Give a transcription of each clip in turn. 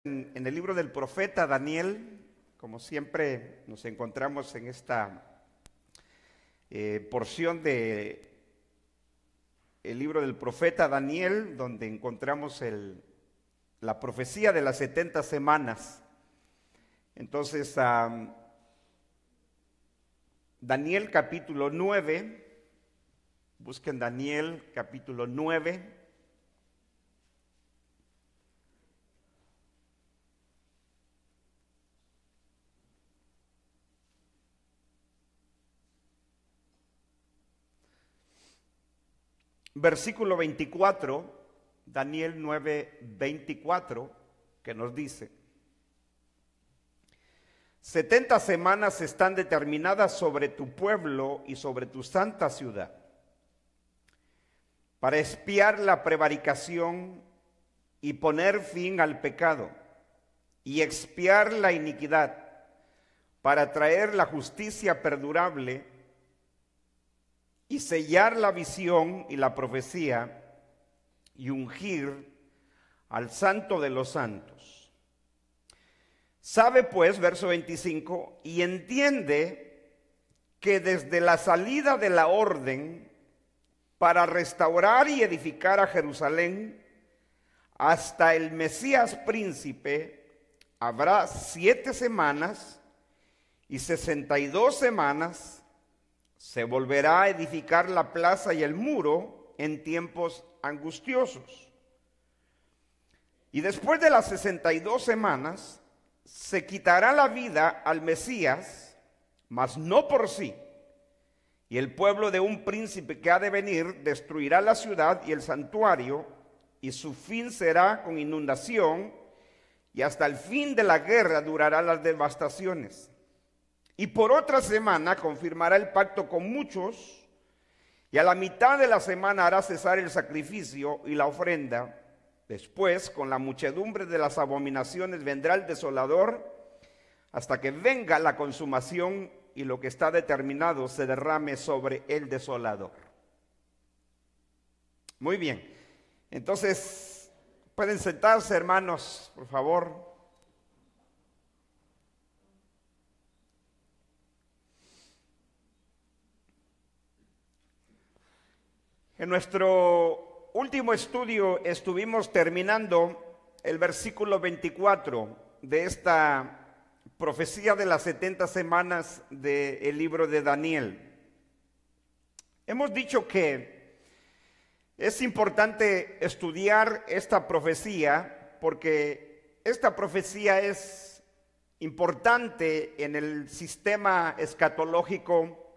En el libro del profeta Daniel, como siempre nos encontramos en esta porción de el libro del profeta Daniel, donde encontramos la profecía de las 70 semanas. Entonces, Daniel capítulo 9, busquen Daniel capítulo 9. Versículo 24, Daniel 9, 24, que nos dice: 70 semanas están determinadas sobre tu pueblo y sobre tu santa ciudad, para expiar la prevaricación y poner fin al pecado, y expiar la iniquidad, para traer la justicia perdurable, y sellar la visión y la profecía, y ungir al Santo de los santos. Sabe pues, verso 25, y entiende que desde la salida de la orden para restaurar y edificar a Jerusalén hasta el Mesías príncipe habrá 7 semanas, y 62 semanas se volverá a edificar la plaza y el muro en tiempos angustiosos. Y después de las 62 semanas se quitará la vida al Mesías, mas no por sí. Y el pueblo de un príncipe que ha de venir destruirá la ciudad y el santuario, y su fin será con inundación, y hasta el fin de la guerra durará las devastaciones. Y por otra semana confirmará el pacto con muchos, y a la mitad de la semana hará cesar el sacrificio y la ofrenda. Después, con la muchedumbre de las abominaciones, vendrá el desolador, hasta que venga la consumación y lo que está determinado se derrame sobre el desolador. Muy bien. Entonces, pueden sentarse, hermanos, por favor. En nuestro último estudio estuvimos terminando el versículo 24 de esta profecía de las 70 semanas del libro de Daniel. Hemos dicho que es importante estudiar esta profecía porque esta profecía es importante en el sistema escatológico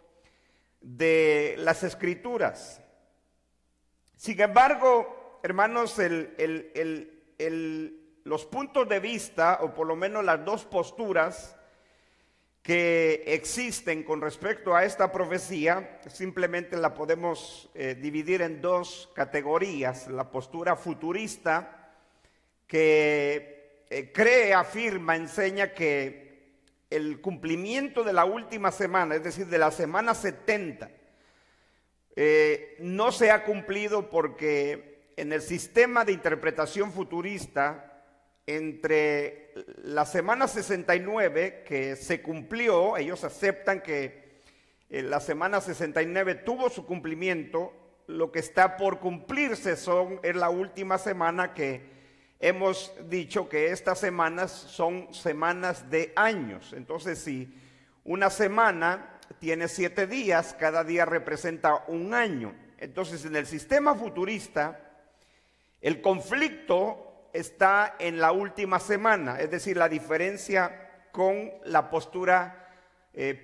de las Escrituras. Sin embargo, hermanos, los puntos de vista, o por lo menos las dos posturas que existen con respecto a esta profecía, simplemente la podemos dividir en dos categorías. La postura futurista, que cree, afirma, enseña que el cumplimiento de la última semana, es decir, de la semana 70, no se ha cumplido porque en el sistema de interpretación futurista, entre la semana 69 que se cumplió, ellos aceptan que la semana 69 tuvo su cumplimiento, lo que está por cumplirse es la última semana, que hemos dicho que estas semanas son semanas de años. Entonces, si una semana tiene 7 días, cada día representa un año. Entonces, en el sistema futurista, el conflicto está en la última semana, es decir, la diferencia con la postura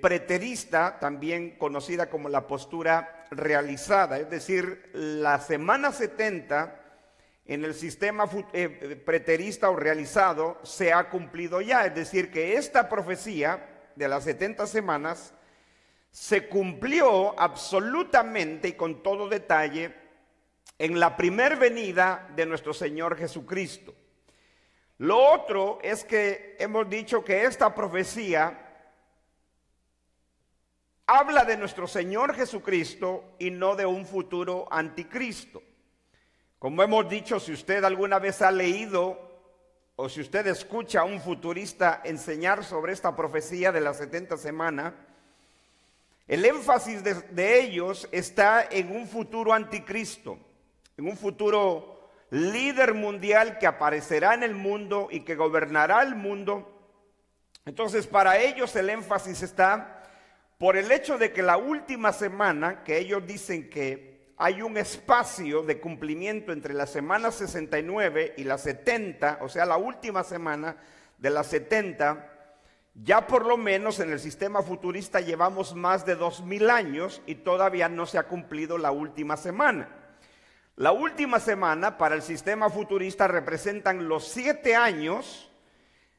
preterista, también conocida como la postura realizada, es decir, la semana 70 en el sistema preterista o realizado se ha cumplido ya, es decir, que esta profecía de las 70 semanas se cumplió absolutamente y con todo detalle en la primer venida de nuestro Señor Jesucristo. Lo otro es que hemos dicho que esta profecía habla de nuestro Señor Jesucristo y no de un futuro anticristo. Como hemos dicho, si usted alguna vez ha leído o si usted escucha a un futurista enseñar sobre esta profecía de las 70 semanas, el énfasis de ellos está en un futuro anticristo, en un futuro líder mundial que aparecerá en el mundo y que gobernará el mundo. Entonces, para ellos el énfasis está por el hecho de que la última semana, que ellos dicen que hay un espacio de cumplimiento entre la semana 69 y la 70, o sea, la última semana de las 70, ya por lo menos en el sistema futurista llevamos más de 2000 años y todavía no se ha cumplido la última semana. La última semana para el sistema futurista representan los 7 años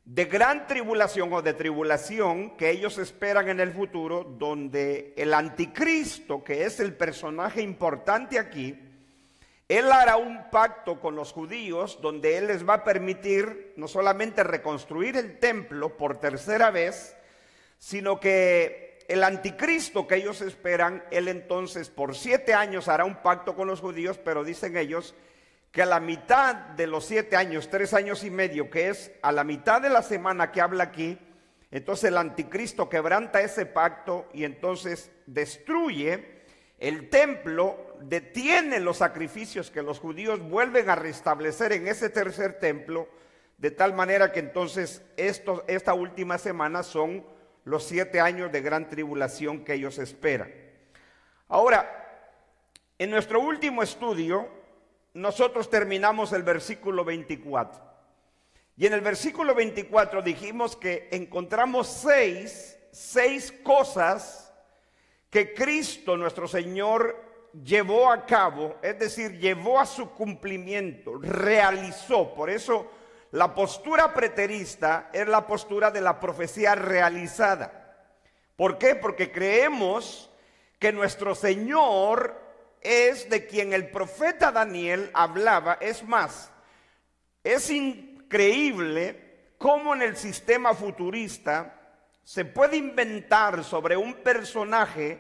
de gran tribulación o de tribulación que ellos esperan en el futuro, donde el anticristo, que es el personaje importante aquí, él hará un pacto con los judíos donde él les va a permitir no solamente reconstruir el templo por tercera vez, sino que el anticristo que ellos esperan, él entonces por 7 años hará un pacto con los judíos, pero dicen ellos que a la mitad de los 7 años, 3 años y medio, que es a la mitad de la semana que habla aquí, entonces el anticristo quebranta ese pacto y entonces destruye el templo, detiene los sacrificios que los judíos vuelven a restablecer en ese tercer templo, de tal manera que entonces esta última semana son los 7 años de gran tribulación que ellos esperan. Ahora, en nuestro último estudio, nosotros terminamos el versículo 24. Y en el versículo 24 dijimos que encontramos seis cosas que Cristo nuestro Señor llevó a cabo, es decir, llevó a su cumplimiento, realizó. Por eso la postura preterista es la postura de la profecía realizada. ¿Por qué? Porque creemos que nuestro Señor es de quien el profeta Daniel hablaba. Es más, es increíble cómo en el sistema futurista se puede inventar sobre un personaje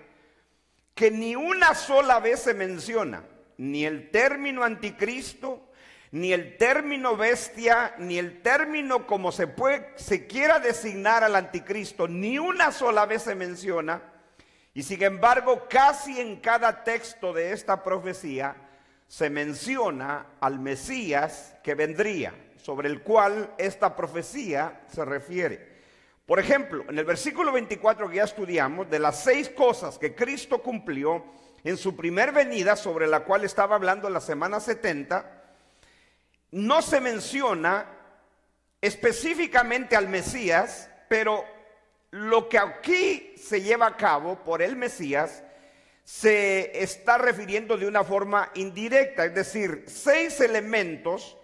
que ni una sola vez se menciona, ni el término anticristo, ni el término bestia, ni el término como se quiera designar al anticristo, ni una sola vez se menciona. Y sin embargo, casi en cada texto de esta profecía se menciona al Mesías que vendría, sobre el cual esta profecía se refiere. Por ejemplo, en el versículo 24 que ya estudiamos, de las 6 cosas que Cristo cumplió en su primer venida, sobre la cual estaba hablando en la semana 70, no se menciona específicamente al Mesías, pero lo que aquí se lleva a cabo por el Mesías se está refiriendo de una forma indirecta, es decir, 6 elementos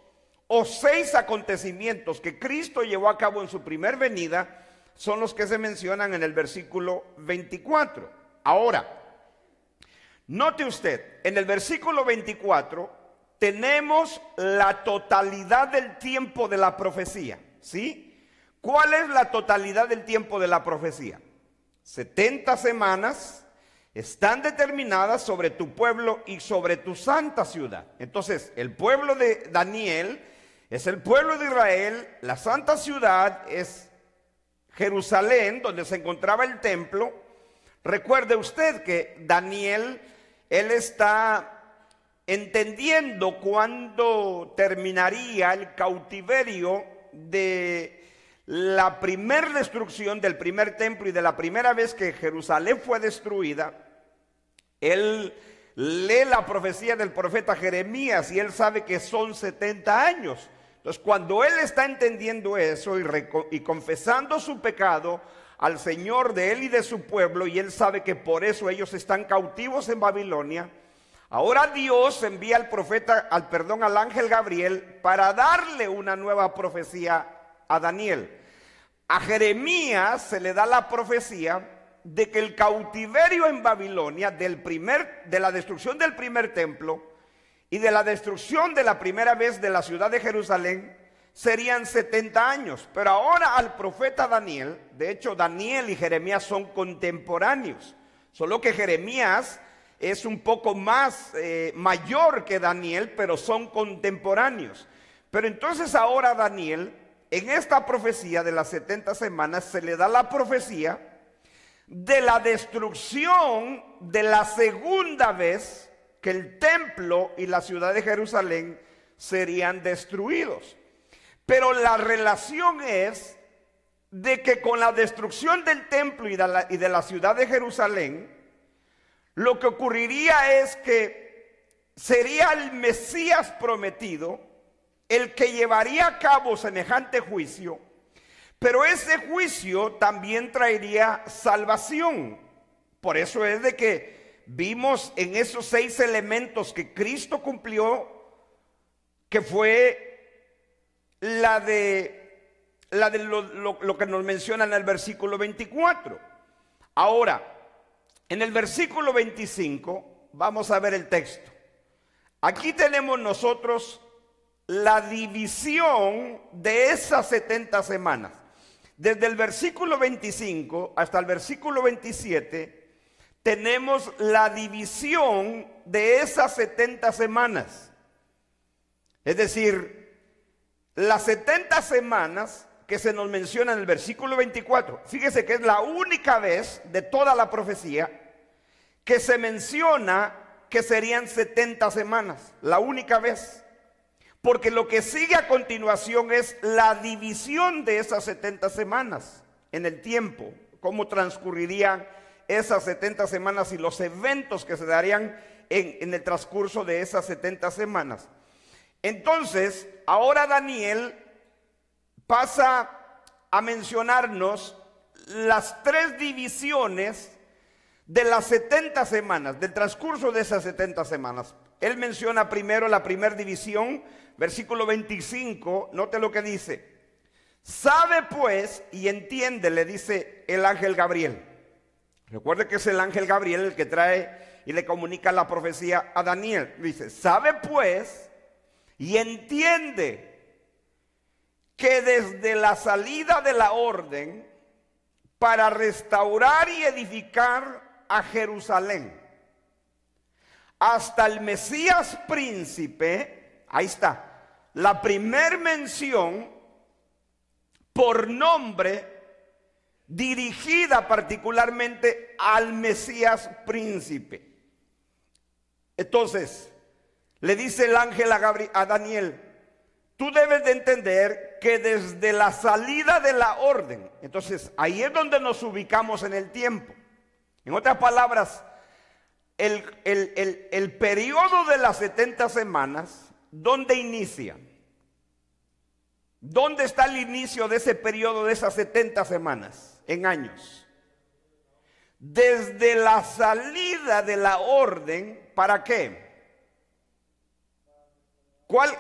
o 6 acontecimientos que Cristo llevó a cabo en su primer venida son los que se mencionan en el versículo 24. Ahora, note usted, en el versículo 24 tenemos la totalidad del tiempo de la profecía, ¿sí? ¿Cuál es la totalidad del tiempo de la profecía? 70 semanas están determinadas sobre tu pueblo y sobre tu santa ciudad. Entonces, el pueblo de Daniel es el pueblo de Israel, la santa ciudad es Jerusalén, donde se encontraba el templo. Recuerde usted que Daniel, él está entendiendo cuándo terminaría el cautiverio de la primera destrucción del primer templo y de la primera vez que Jerusalén fue destruida. Él lee la profecía del profeta Jeremías y él sabe que son 70 años. Entonces, cuando él está entendiendo eso y confesando su pecado al Señor de él y de su pueblo, y él sabe que por eso ellos están cautivos en Babilonia, ahora Dios envía al ángel Gabriel para darle una nueva profecía a Daniel. A Jeremías se le da la profecía de que el cautiverio en Babilonia de la destrucción del primer templo y de la destrucción de la primera vez de la ciudad de Jerusalén serían 70 años. Pero ahora al profeta Daniel, de hecho Daniel y Jeremías son contemporáneos, solo que Jeremías es un poco más mayor que Daniel, pero son contemporáneos. Pero entonces ahora Daniel en esta profecía de las 70 semanas se le da la profecía de la destrucción de la segunda vez que el templo y la ciudad de Jerusalén serían destruidos. Pero la relación es de que con la destrucción del templo y de la ciudad de Jerusalén, lo que ocurriría es que sería el Mesías prometido el que llevaría a cabo semejante juicio, pero ese juicio también traería salvación. Por eso es de que vimos en esos 6 elementos que Cristo cumplió, que fue lo que nos menciona en el versículo 24. Ahora, en el versículo 25, vamos a ver el texto. Aquí tenemos nosotros la división de esas 70 semanas. Desde el versículo 25 hasta el versículo 27, tenemos la división de esas 70 semanas. Es decir, las 70 semanas que se nos menciona en el versículo 24, fíjese que es la única vez de toda la profecía que se menciona que serían 70 semanas, la única vez. Porque lo que sigue a continuación es la división de esas 70 semanas en el tiempo, cómo transcurrirían esas 70 semanas y los eventos que se darían en el transcurso de esas 70 semanas. Entonces, ahora Daniel pasa a mencionarnos las 3 divisiones de las 70 semanas, del transcurso de esas 70 semanas. Él menciona primero la primera división, versículo 25, note lo que dice. Sabe pues y entiende, le dice el ángel Gabriel. Recuerde que es el ángel Gabriel el que trae y le comunica la profecía a Daniel. Dice, sabe pues y entiende que desde la salida de la orden para restaurar y edificar a Jerusalén hasta el Mesías príncipe, ahí está, la primer mención por nombre dirigida particularmente al Mesías príncipe. Entonces, le dice el ángel a Daniel, tú debes de entender que desde la salida de la orden, entonces ahí es donde nos ubicamos en el tiempo. En otras palabras, el periodo de las 70 semanas, ¿dónde inicia? ¿Dónde está el inicio de ese periodo de esas 70 semanas en años? Desde la salida de la orden, ¿para qué?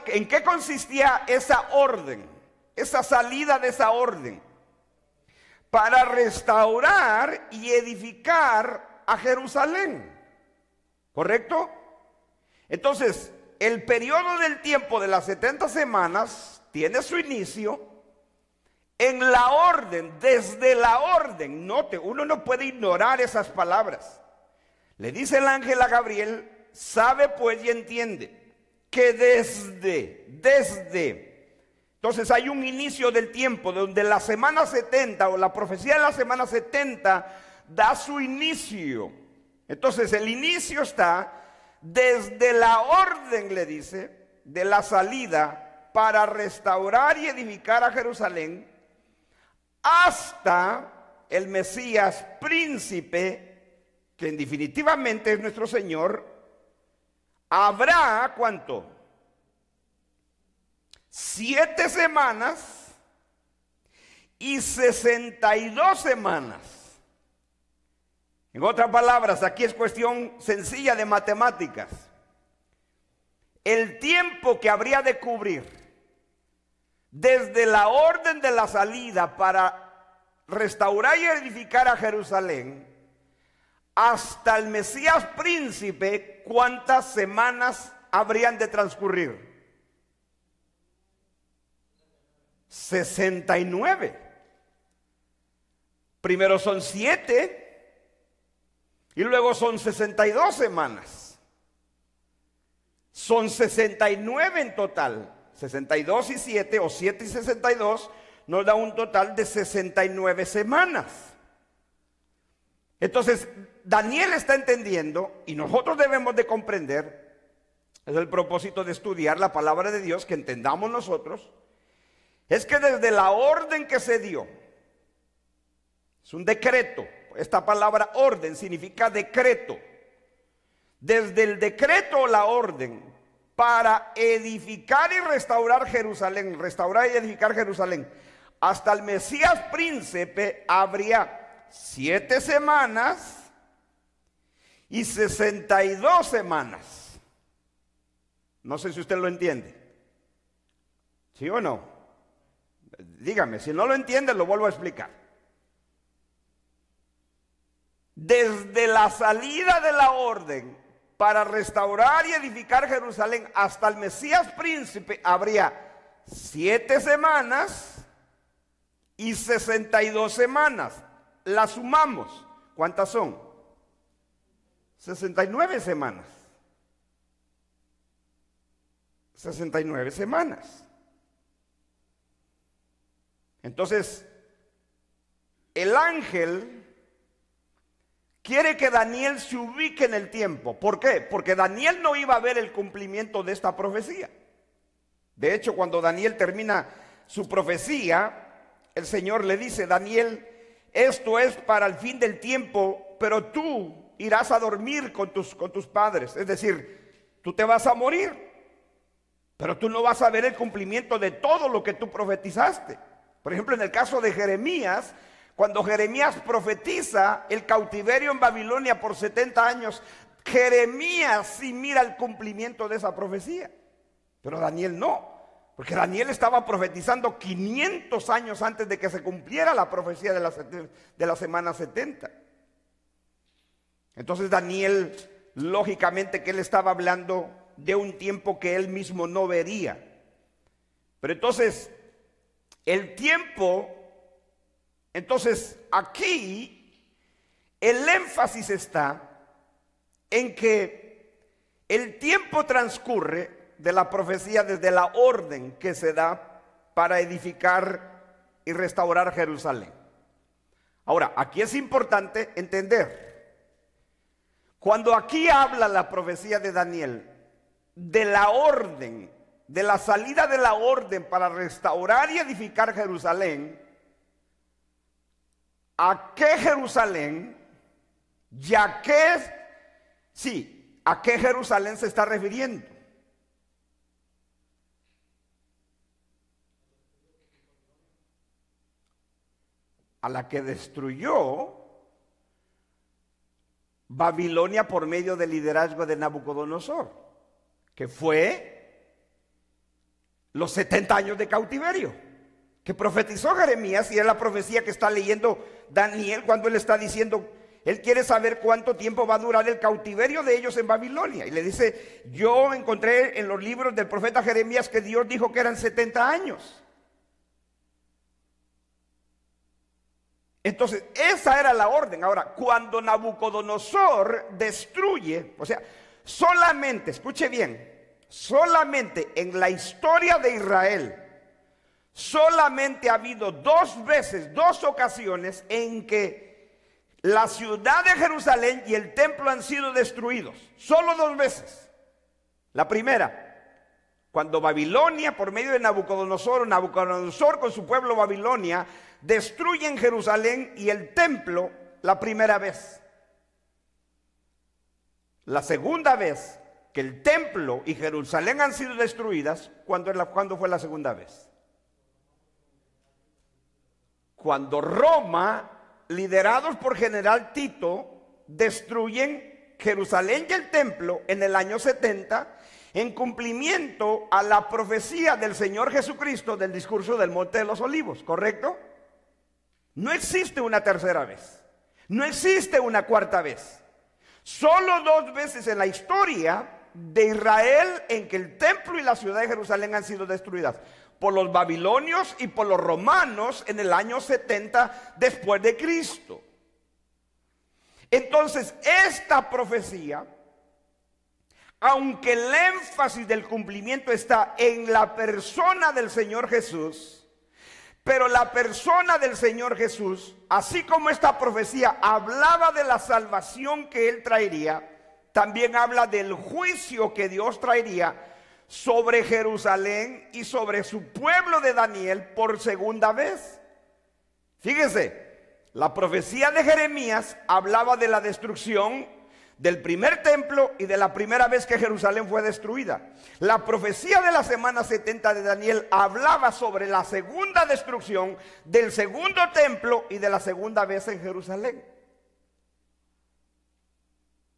¿En qué consistía esa orden? Esa salida de esa orden. Para restaurar y edificar a Jerusalén. ¿Correcto? Entonces, el periodo del tiempo de las 70 semanas tiene su inicio en la orden, desde la orden. Note, uno no puede ignorar esas palabras. Le dice el ángel a Gabriel, sabe pues y entiende que desde. Entonces hay un inicio del tiempo donde la semana 70 o la profecía de la semana 70 da su inicio. Entonces el inicio está desde la orden, le dice, de la salida para restaurar y edificar a Jerusalén hasta el Mesías príncipe, que definitivamente es nuestro Señor. Habrá, ¿cuánto? 7 semanas y 62 semanas. En otras palabras, aquí es cuestión sencilla de matemáticas. El tiempo que habría de cubrir desde la orden de la salida para restaurar y edificar a Jerusalén hasta el Mesías príncipe, ¿cuántas semanas habrían de transcurrir? 69. Primero son 7 y luego son 62 semanas. Son 69 en total. 62 y 7 o 7 y 62 nos da un total de 69 semanas. Entonces, Daniel está entendiendo, y nosotros debemos de comprender, es el propósito de estudiar la palabra de Dios, que entendamos nosotros, es que desde la orden que se dio, es un decreto, esta palabra orden significa decreto, desde el decreto o la orden para edificar y restaurar Jerusalén, restaurar y edificar Jerusalén, hasta el Mesías príncipe habría 7 semanas y 62 semanas. No sé si usted lo entiende. ¿Sí o no? Dígame, si no lo entiende, lo vuelvo a explicar. Desde la salida de la orden para restaurar y edificar Jerusalén hasta el Mesías príncipe habría 7 semanas y 62 semanas. Las sumamos. ¿Cuántas son? 69 semanas. 69 semanas. Entonces, el ángel quiere que Daniel se ubique en el tiempo. ¿Por qué? Porque Daniel no iba a ver el cumplimiento de esta profecía. De hecho, cuando Daniel termina su profecía, el Señor le dice: Daniel, esto es para el fin del tiempo, pero tú irás a dormir con tus padres. Es decir, tú te vas a morir, pero tú no vas a ver el cumplimiento de todo lo que tú profetizaste. Por ejemplo, en el caso de Jeremías, cuando Jeremías profetiza el cautiverio en Babilonia por 70 años, Jeremías sí mira el cumplimiento de esa profecía, pero Daniel no, porque Daniel estaba profetizando 500 años antes de que se cumpliera la profecía de la semana 70. Entonces Daniel, lógicamente que él estaba hablando de un tiempo que él mismo no vería. Pero entonces, el tiempo, entonces aquí el énfasis está en que el tiempo transcurre de la profecía desde la orden que se da para edificar y restaurar Jerusalén. Ahora, aquí es importante entender, cuando aquí habla la profecía de Daniel de la orden, de la salida de la orden para restaurar y edificar Jerusalén, ¿a qué Jerusalén? ¿Ya qué? Sí, ¿a qué Jerusalén se está refiriendo? A la que destruyó Babilonia por medio del liderazgo de Nabucodonosor, que fue los 70 años de cautiverio que profetizó Jeremías, y es la profecía que está leyendo Daniel cuando él está diciendo, él quiere saber cuánto tiempo va a durar el cautiverio de ellos en Babilonia, y le dice: yo encontré en los libros del profeta Jeremías que Dios dijo que eran 70 años. Entonces, esa era la orden. Ahora, cuando Nabucodonosor destruye, o sea, solamente, escuche bien, solamente en la historia de Israel, solamente ha habido 2 veces, 2 ocasiones en que la ciudad de Jerusalén y el templo han sido destruidos. Solo 2 veces. La primera, cuando Babilonia, por medio de Nabucodonosor con su pueblo Babilonia, destruyen Jerusalén y el templo la primera vez. La segunda vez que el templo y Jerusalén han sido destruidas, ¿cuándo fue la segunda vez? Cuando Roma, liderados por general Tito, destruyen Jerusalén y el templo en el año 70, en cumplimiento a la profecía del Señor Jesucristo del discurso del Monte de los Olivos, ¿correcto? No existe una tercera vez, no existe una cuarta vez. Solo 2 veces en la historia de Israel en que el templo y la ciudad de Jerusalén han sido destruidas, por los babilonios y por los romanos en el año 70 después de Cristo. Entonces, esta profecía, aunque el énfasis del cumplimiento está en la persona del Señor Jesús, Pero la persona del Señor Jesús, así como esta profecía hablaba de la salvación que Él traería, también habla del juicio que Dios traería sobre Jerusalén y sobre su pueblo de Daniel por segunda vez. Fíjese, la profecía de Jeremías hablaba de la destrucción del primer templo y de la primera vez que Jerusalén fue destruida. La profecía de la semana 70 de Daniel hablaba sobre la segunda destrucción del segundo templo y de la segunda vez en Jerusalén.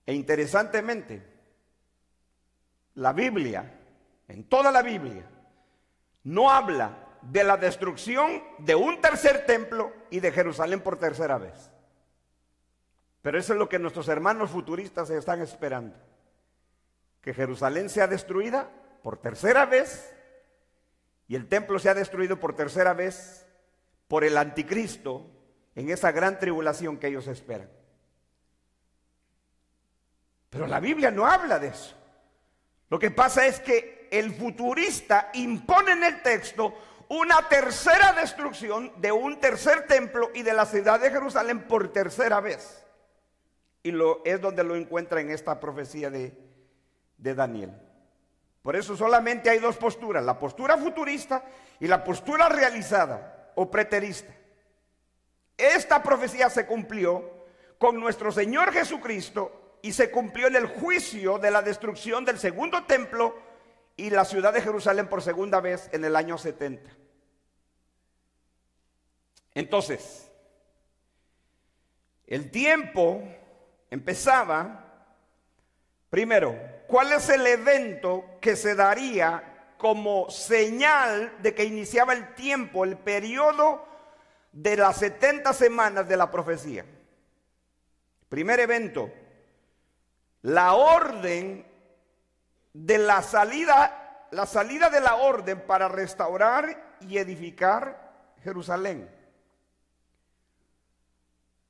E interesantemente, la Biblia, en toda la Biblia, no habla de la destrucción de un tercer templo y de Jerusalén por tercera vez. Pero eso es lo que nuestros hermanos futuristas están esperando, que Jerusalén sea destruida por tercera vez y el templo sea destruido por tercera vez por el anticristo en esa gran tribulación que ellos esperan. Pero la Biblia no habla de eso. Lo que pasa es que el futurista impone en el texto una tercera destrucción de un tercer templo y de la ciudad de Jerusalén por tercera vez. Y es donde lo encuentra en esta profecía de Daniel. Por eso solamente hay dos posturas, la postura futurista y la postura realizada o preterista. Esta profecía se cumplió con nuestro Señor Jesucristo y se cumplió en el juicio de la destrucción del segundo templo y la ciudad de Jerusalén por segunda vez en el año 70. Entonces, el tiempo empezaba, primero, ¿cuál es el evento que se daría como señal de que iniciaba el tiempo, el periodo de las 70 semanas de la profecía? Primer evento, la orden de la salida de la orden para restaurar y edificar Jerusalén.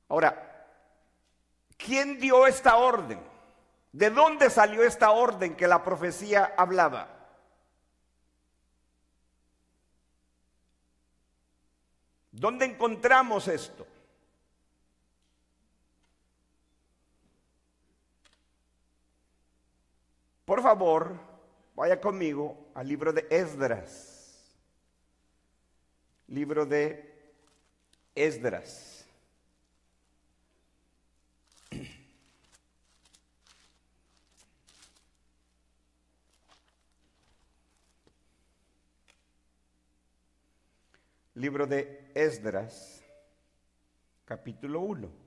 Ahora, ¿quién dio esta orden? ¿De dónde salió esta orden que la profecía hablaba? ¿Dónde encontramos esto? Por favor, vaya conmigo al libro de Esdras. Libro de Esdras. Libro de Esdras, capítulo 1.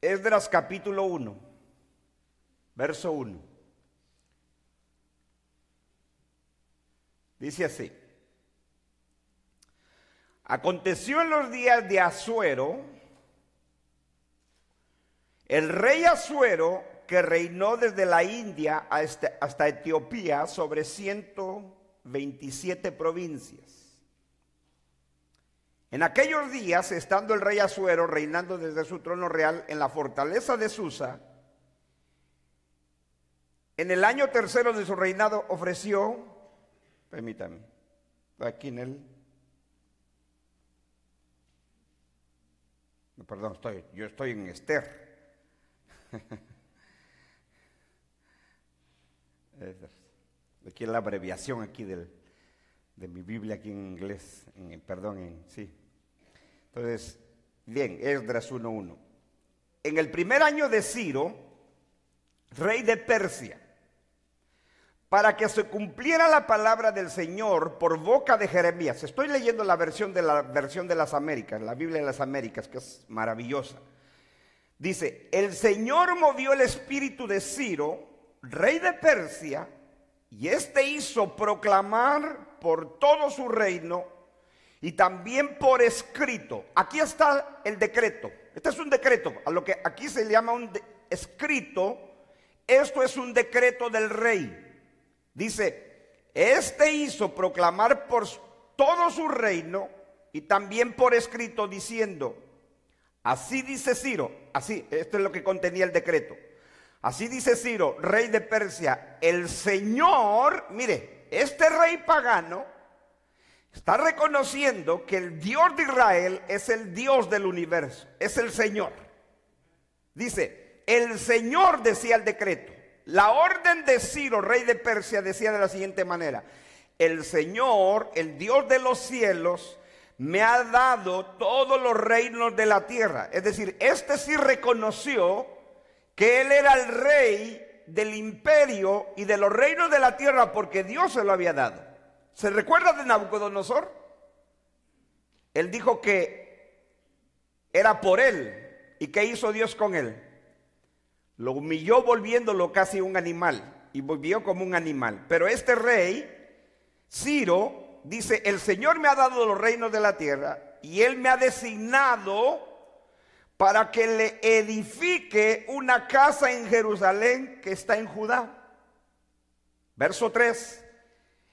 Esdras capítulo 1, verso 1. Dice así: aconteció en los días de Asuero, el rey Asuero, que reinó desde la India hasta Etiopía sobre 127 provincias. En aquellos días, estando el rey Asuero reinando desde su trono real en la fortaleza de Susa, en el año tercero de su reinado ofreció, permítame, aquí en el, no, perdón, yo estoy en Esther. Aquí es la abreviación aquí de mi Biblia aquí en inglés, sí. Entonces, bien, Esdras 1:1. En el primer año de Ciro, rey de Persia, para que se cumpliera la palabra del Señor por boca de Jeremías. Estoy leyendo la versión de las Américas, la Biblia de las Américas, que es maravillosa. Dice: el Señor movió el espíritu de Ciro, rey de Persia, y este hizo proclamar por todo su reino y también por escrito. Aquí está el decreto. Este es un decreto, a lo que aquí se le llama un escrito. Esto es un decreto del rey. Dice, este hizo proclamar por todo su reino y también por escrito, diciendo, así dice Ciro, así, esto es lo que contenía el decreto. Así dice Ciro, rey de Persia, el Señor, mire, este rey pagano está reconociendo que el Dios de Israel es el Dios del universo, es el Señor. Dice, el Señor, decía el decreto, la orden de Ciro, rey de Persia, decía de la siguiente manera, el Señor, el Dios de los cielos, me ha dado todos los reinos de la tierra. Es decir, este sí reconoció que él era el rey del imperio y de los reinos de la tierra porque Dios se lo había dado. ¿Se recuerda de Nabucodonosor? Él dijo que era por él. ¿Y qué hizo Dios con él? Lo humilló volviéndolo casi un animal y vivió como un animal. Pero este rey, Ciro, dice, el Señor me ha dado los reinos de la tierra y él me ha designado para que le edifique una casa en Jerusalén que está en Judá. Verso 3.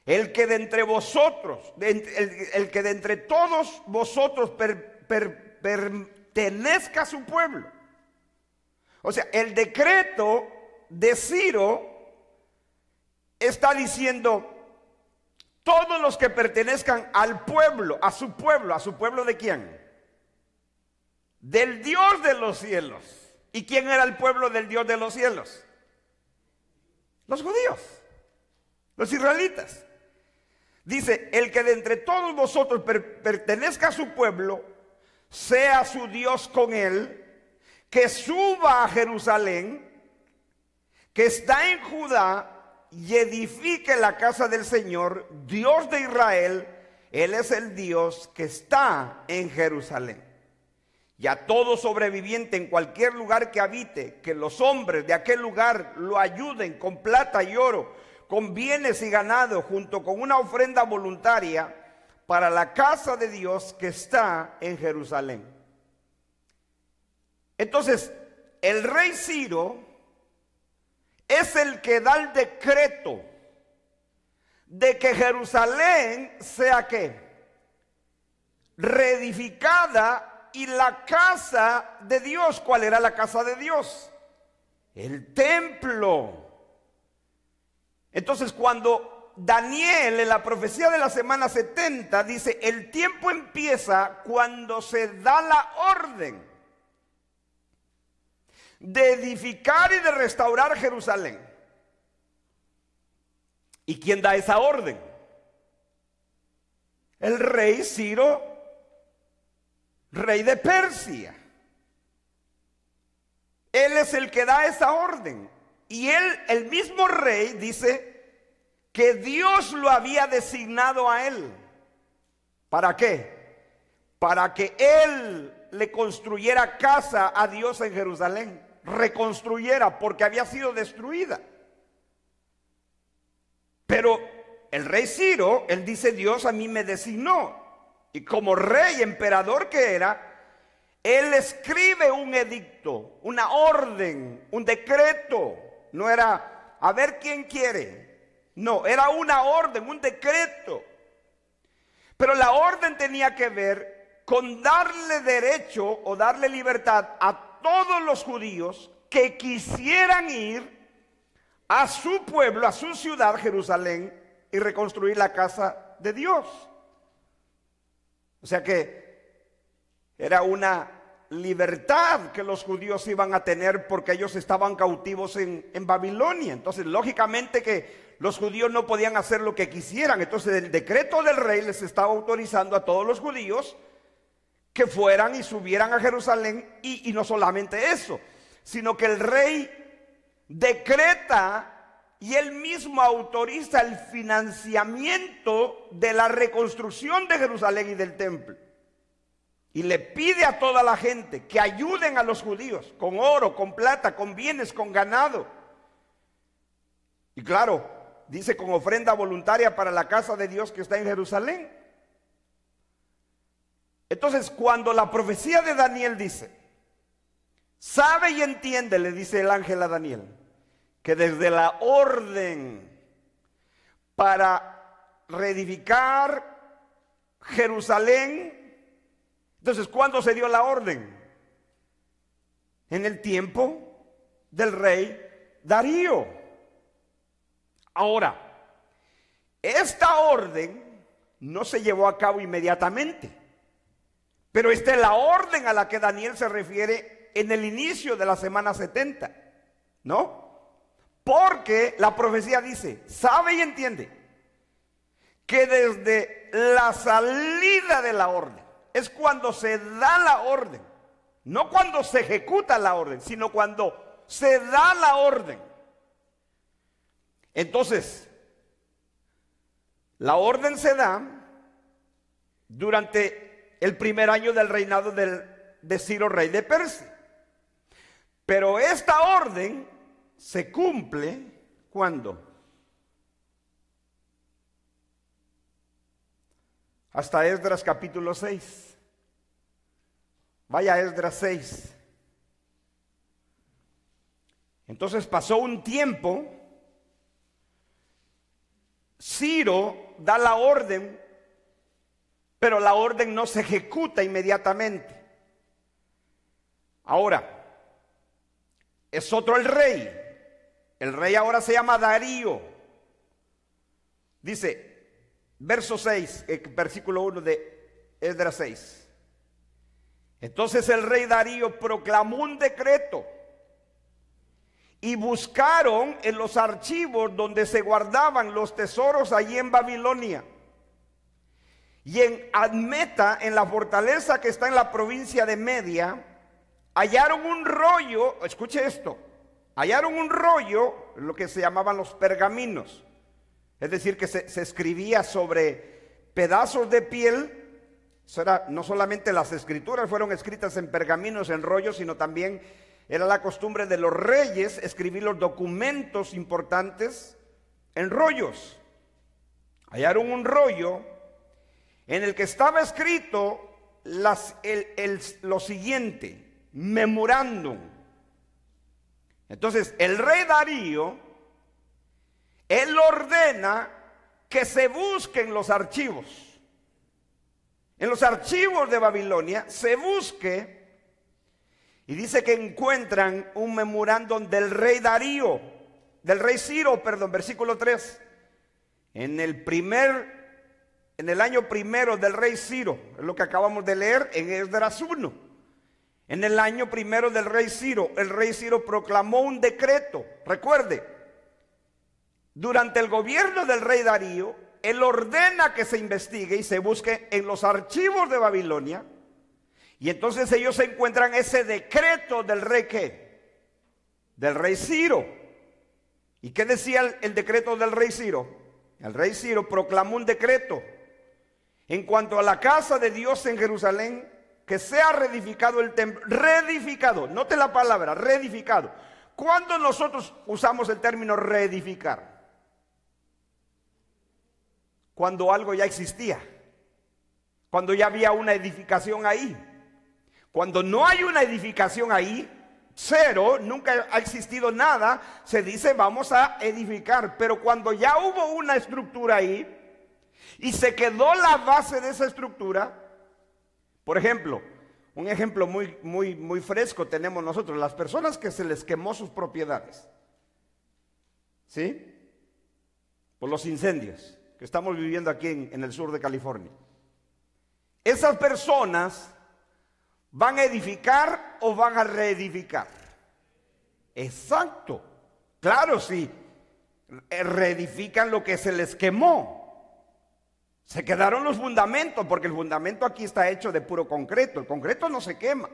El que de entre vosotros, el que de entre todos vosotros pertenezca a su pueblo. O sea, el decreto de Ciro está diciendo, todos los que pertenezcan al pueblo, ¿a su pueblo de quién? Del Dios de los cielos. ¿Y quién era el pueblo del Dios de los cielos? Los judíos, los israelitas. Dice, el que de entre todos vosotros pertenezca a su pueblo, sea su Dios con él, que suba a Jerusalén, que está en Judá, y edifique la casa del Señor, Dios de Israel. Él es el Dios que está en Jerusalén. Y a todo sobreviviente en cualquier lugar que habite, que los hombres de aquel lugar lo ayuden con plata y oro, con bienes y ganado, junto con una ofrenda voluntaria para la casa de Dios que está en Jerusalén. Entonces, el rey Ciro es el que da el decreto de que Jerusalén sea ¿qué? Reedificada, y la casa de Dios. ¿Cuál era la casa de Dios? El templo. Entonces, cuando Daniel en la profecía de la semana 70 dice, el tiempo empieza cuando se da la orden de edificar y de restaurar Jerusalén. ¿Y quién da esa orden? El rey Ciro, rey de Persia. Él es el que da esa orden. Y él, el mismo rey, dice que Dios lo había designado a él. ¿Para qué? Para que él le construyera casa a Dios en Jerusalén. Reconstruyera, porque había sido destruida. Pero el rey Ciro, él dice, Dios a mí me designó. Y como rey, emperador que era, él escribe un edicto, una orden, un decreto. No era a ver quién quiere. No, era una orden, un decreto. Pero la orden tenía que ver con darle derecho o darle libertad a todos los judíos que quisieran ir a su pueblo, a su ciudad, Jerusalén, y reconstruir la casa de Dios. O sea que era una libertad que los judíos iban a tener porque ellos estaban cautivos en Babilonia. Entonces, lógicamente que los judíos no podían hacer lo que quisieran. Entonces, el decreto del rey les estaba autorizando a todos los judíos que fueran y subieran a Jerusalén. Y no solamente eso, sino que el rey decreta y él mismo autoriza el financiamiento de la reconstrucción de Jerusalén y del templo. Y le pide a toda la gente que ayuden a los judíos con oro, con plata, con bienes, con ganado. Y claro, dice con ofrenda voluntaria para la casa de Dios que está en Jerusalén. Entonces, cuando la profecía de Daniel dice, sabe y entiende, le dice el ángel a Daniel, que desde la orden para reedificar Jerusalén, entonces, ¿cuándo se dio la orden? En el tiempo del rey Darío. Ahora, esta orden no se llevó a cabo inmediatamente, pero esta es la orden a la que Daniel se refiere en el inicio de la semana 70, ¿no? Porque la profecía dice, sabe y entiende, que desde la salida de la orden, es cuando se da la orden, no cuando se ejecuta la orden, sino cuando se da la orden. Entonces, la orden se da durante el primer año del reinado de Ciro, rey de Persia. Pero esta orden se cumple ¿cuándo? Hasta Esdras capítulo 6. Vaya a Esdras 6. Entonces pasó un tiempo, Ciro da la orden, pero la orden no se ejecuta inmediatamente. Ahora, es otro el rey. El rey ahora se llama Darío. Dice, verso 6, versículo 1 de Esdras 6. Entonces el rey Darío proclamó un decreto y buscaron en los archivos donde se guardaban los tesoros allí en Babilonia y en Admeta, en la fortaleza que está en la provincia de Media, hallaron un rollo, escuche esto, hallaron un rollo, lo que se llamaban los pergaminos, es decir, que se escribía sobre pedazos de piel. Eso era, no solamente las escrituras fueron escritas en pergaminos, en rollos, sino también era la costumbre de los reyes escribir los documentos importantes en rollos. Hallaron un rollo en el que estaba escrito lo siguiente, memorándum. Entonces el rey Darío, él ordena que se busquen los archivos. En los archivos de Babilonia se busque y dice que encuentran un memorándum del rey Darío, del rey Ciro, perdón, versículo 3. En el año primero del rey Ciro, es lo que acabamos de leer en Esdras 1. En el año primero del rey Ciro, el rey Ciro proclamó un decreto. Recuerde, durante el gobierno del rey Darío, él ordena que se investigue y se busque en los archivos de Babilonia. Y entonces ellos encuentran ese decreto del rey ¿qué? Del rey Ciro. ¿Y qué decía el decreto del rey Ciro? El rey Ciro proclamó un decreto en cuanto a la casa de Dios en Jerusalén, que sea reedificado el templo. Reedificado, note la palabra, reedificado. ¿Cuándo nosotros usamos el término reedificar? Cuando algo ya existía, cuando ya había una edificación ahí. Cuando no hay una edificación ahí, cero, nunca ha existido nada, se dice vamos a edificar. Pero cuando ya hubo una estructura ahí y se quedó la base de esa estructura, por ejemplo, un ejemplo muy fresco tenemos nosotros, las personas que se les quemó sus propiedades, ¿sí? Por los incendios que estamos viviendo aquí en el sur de California. Esas personas ¿van a edificar o van a reedificar? Exacto. Claro, sí. Reedifican lo que se les quemó. Se quedaron los fundamentos, porque el fundamento aquí está hecho de puro concreto. El concreto no se quema.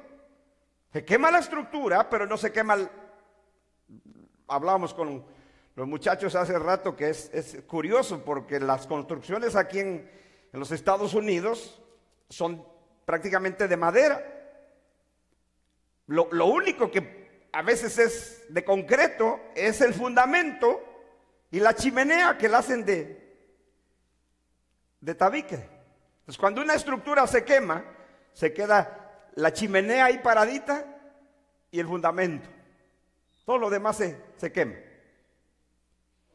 Se quema la estructura, pero no se quema Hablábamos con los muchachos hace rato que es curioso, porque las construcciones aquí en los Estados Unidos son prácticamente de madera. Lo único que a veces es de concreto es el fundamento, y la chimenea que la hacen de tabique. Entonces, cuando una estructura se quema, se queda la chimenea ahí paradita y el fundamento. Todo lo demás se quema.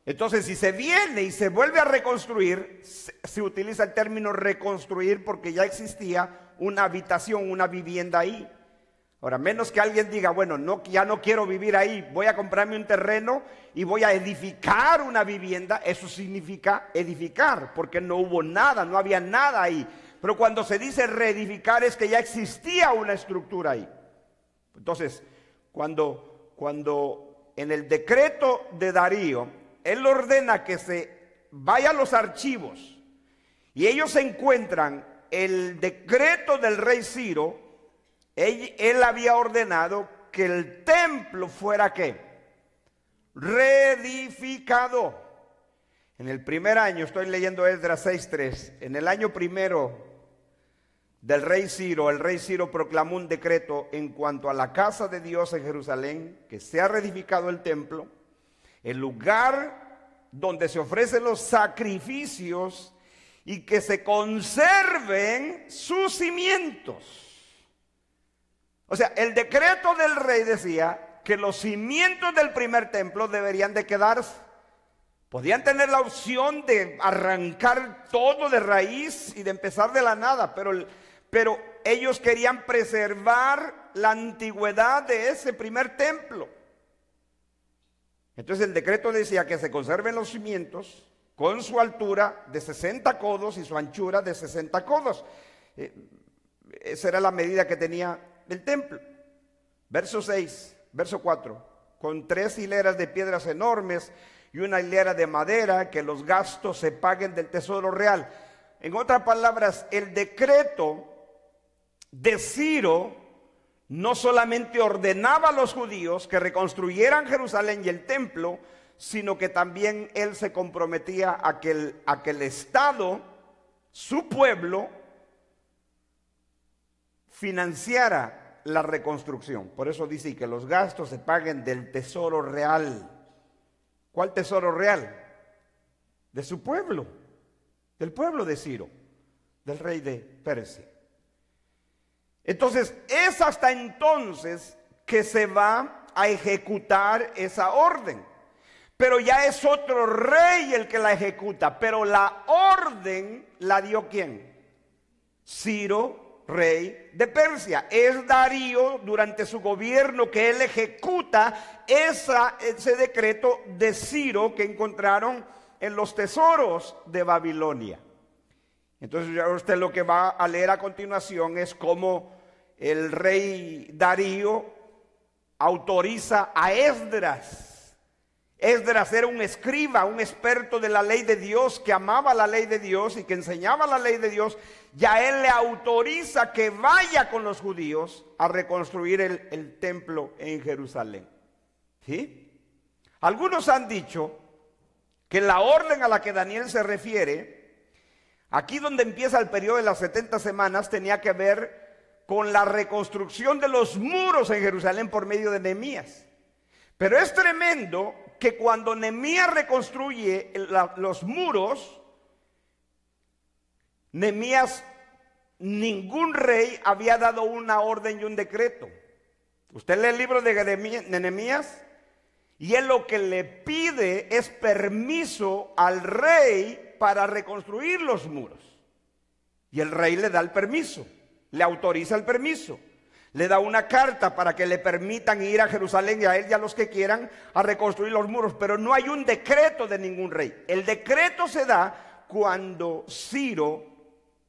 Entonces, si se viene y se vuelve a reconstruir, se utiliza el término reconstruir porque ya existía una habitación, una vivienda ahí. Ahora, menos que alguien diga, bueno, no, ya no quiero vivir ahí, voy a comprarme un terreno y voy a edificar una vivienda. Eso significa edificar, porque no hubo nada, no había nada ahí. Pero cuando se dice reedificar es que ya existía una estructura ahí. Entonces, cuando en el decreto de Darío, él ordena que se vaya a los archivos y ellos encuentran el decreto del rey Ciro. Él había ordenado que el templo fuera ¿qué? Reedificado. En el primer año, estoy leyendo Esdras 6:3, en el año primero del rey Ciro, el rey Ciro proclamó un decreto en cuanto a la casa de Dios en Jerusalén, que sea reedificado el templo, el lugar donde se ofrecen los sacrificios y que se conserven sus cimientos. O sea, el decreto del rey decía que los cimientos del primer templo deberían de quedarse. Podían tener la opción de arrancar todo de raíz y de empezar de la nada, pero ellos querían preservar la antigüedad de ese primer templo. Entonces el decreto decía que se conserven los cimientos con su altura de 60 codos y su anchura de 60 codos. Esa era la medida que tenía el templo. Verso 6, verso 4, con 3 hileras de piedras enormes y una hilera de madera, que los gastos se paguen del tesoro real. En otras palabras, el decreto de Ciro no solamente ordenaba a los judíos que reconstruyeran Jerusalén y el templo, sino que también él se comprometía a que el Estado, su pueblo, financiara la reconstrucción. Por eso dice que los gastos se paguen del tesoro real. ¿Cuál tesoro real? De su pueblo, del pueblo de Ciro, del rey de Persia. Entonces, es hasta entonces que se va a ejecutar esa orden. Pero ya es otro rey el que la ejecuta. Pero la orden la dio ¿quién? Ciro, rey de Persia. Es Darío, durante su gobierno, que él ejecuta ese decreto de Ciro que encontraron en los tesoros de Babilonia. Entonces ya usted lo que va a leer a continuación es cómo el rey Darío autoriza a Esdras. Esdras era un escriba, un experto de la ley de Dios, que amaba la ley de Dios y que enseñaba la ley de Dios. Ya él le autoriza que vaya con los judíos a reconstruir el templo en Jerusalén. ¿Sí? Algunos han dicho que la orden a la que Daniel se refiere, aquí donde empieza el periodo de las 70 semanas, tenía que ver con la reconstrucción de los muros en Jerusalén por medio de Nehemías. Pero es tremendo que cuando Nehemías reconstruye los muros, Nehemías, ningún rey había dado una orden y un decreto. Usted lee el libro de Nehemías y él lo que le pide es permiso al rey para reconstruir los muros. Y el rey le da el permiso, le autoriza el permiso. Le da una carta para que le permitan ir a Jerusalén y a él y a los que quieran a reconstruir los muros. Pero no hay un decreto de ningún rey. El decreto se da cuando Ciro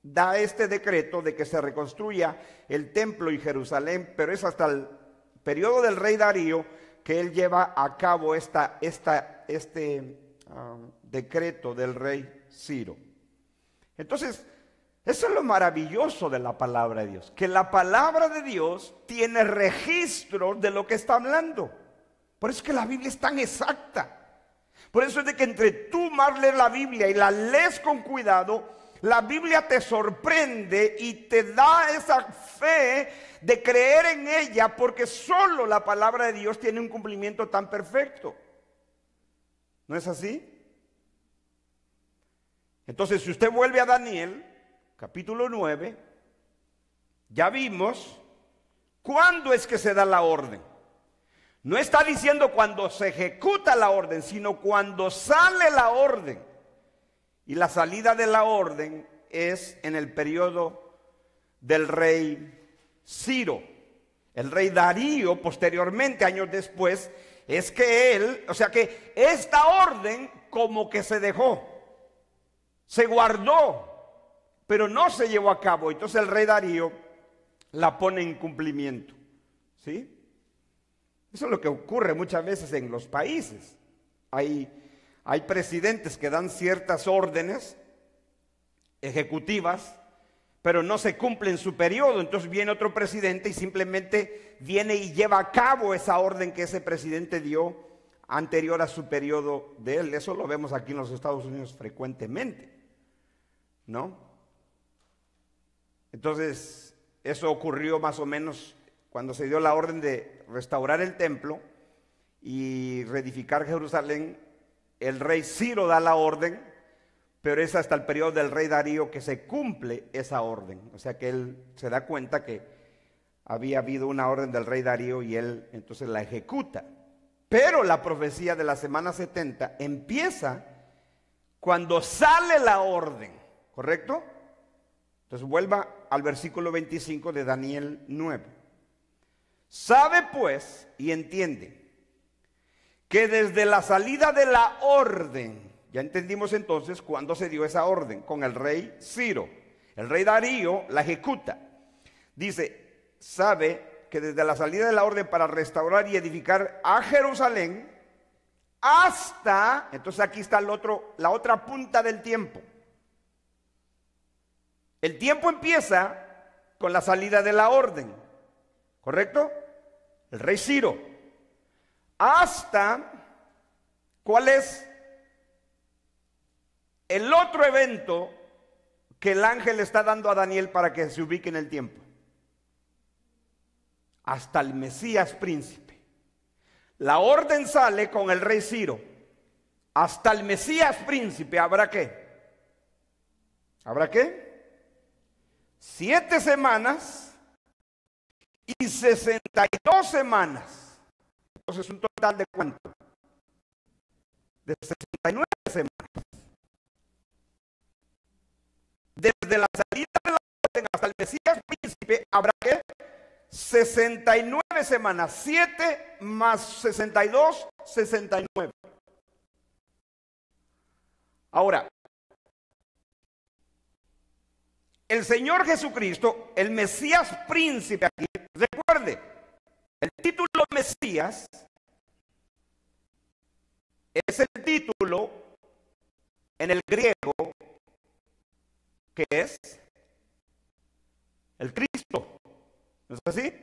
da este decreto de que se reconstruya el templo y Jerusalén. Pero es hasta el periodo del rey Darío que él lleva a cabo este decreto del rey Ciro. Entonces, eso es lo maravilloso de la palabra de Dios, que la palabra de Dios tiene registro de lo que está hablando. Por eso es que la Biblia es tan exacta. Por eso es de que entre tú más lees la Biblia y la lees con cuidado, la Biblia te sorprende y te da esa fe de creer en ella, porque solo la palabra de Dios tiene un cumplimiento tan perfecto. ¿No es así? Entonces, si usted vuelve a Daniel, capítulo 9, ya vimos cuándo es que se da la orden. No está diciendo cuando se ejecuta la orden, sino cuando sale la orden. Y la salida de la orden es en el periodo del rey Ciro. El rey Darío, posteriormente, años después, es que él, o sea que esta orden como que se dejó, se guardó, pero no se llevó a cabo. Entonces el rey Darío la pone en cumplimiento, ¿sí? Eso es lo que ocurre muchas veces en los países. Hay presidentes que dan ciertas órdenes ejecutivas, pero no se cumple en su periodo. Entonces viene otro presidente y simplemente viene y lleva a cabo esa orden que ese presidente dio anterior a su periodo de él. Eso lo vemos aquí en los Estados Unidos frecuentemente, ¿no? Entonces, eso ocurrió más o menos cuando se dio la orden de restaurar el templo y reedificar Jerusalén. El rey Ciro da la orden, pero es hasta el periodo del rey Darío que se cumple esa orden. O sea que él se da cuenta que había habido una orden del rey Darío y él entonces la ejecuta. Pero la profecía de la semana 70 empieza cuando sale la orden, ¿correcto? Entonces vuelva al versículo 25 de Daniel 9. Sabe pues y entiende que desde la salida de la orden, ya entendimos entonces cuándo se dio esa orden, con el rey Ciro. El rey Darío la ejecuta. Dice, sabe que desde la salida de la orden para restaurar y edificar a Jerusalén, hasta, entonces aquí está la otra punta del tiempo. El tiempo empieza con la salida de la orden, ¿correcto? El rey Ciro. Hasta, ¿cuál es el otro evento que el ángel está dando a Daniel para que se ubique en el tiempo? Hasta el Mesías príncipe. La orden sale con el rey Ciro. Hasta el Mesías príncipe, ¿habrá qué? ¿Habrá qué? 7 semanas y 62 semanas. Entonces un total de ¿cuánto? De 69 semanas. Desde la salida de la orden hasta el Mesías príncipe, ¿habrá qué? 69 semanas. 7 más 62, 69. Ahora, el Señor Jesucristo, el Mesías príncipe aquí, recuerde, el título Mesías es el título en el griego que es el Cristo. ¿No es así?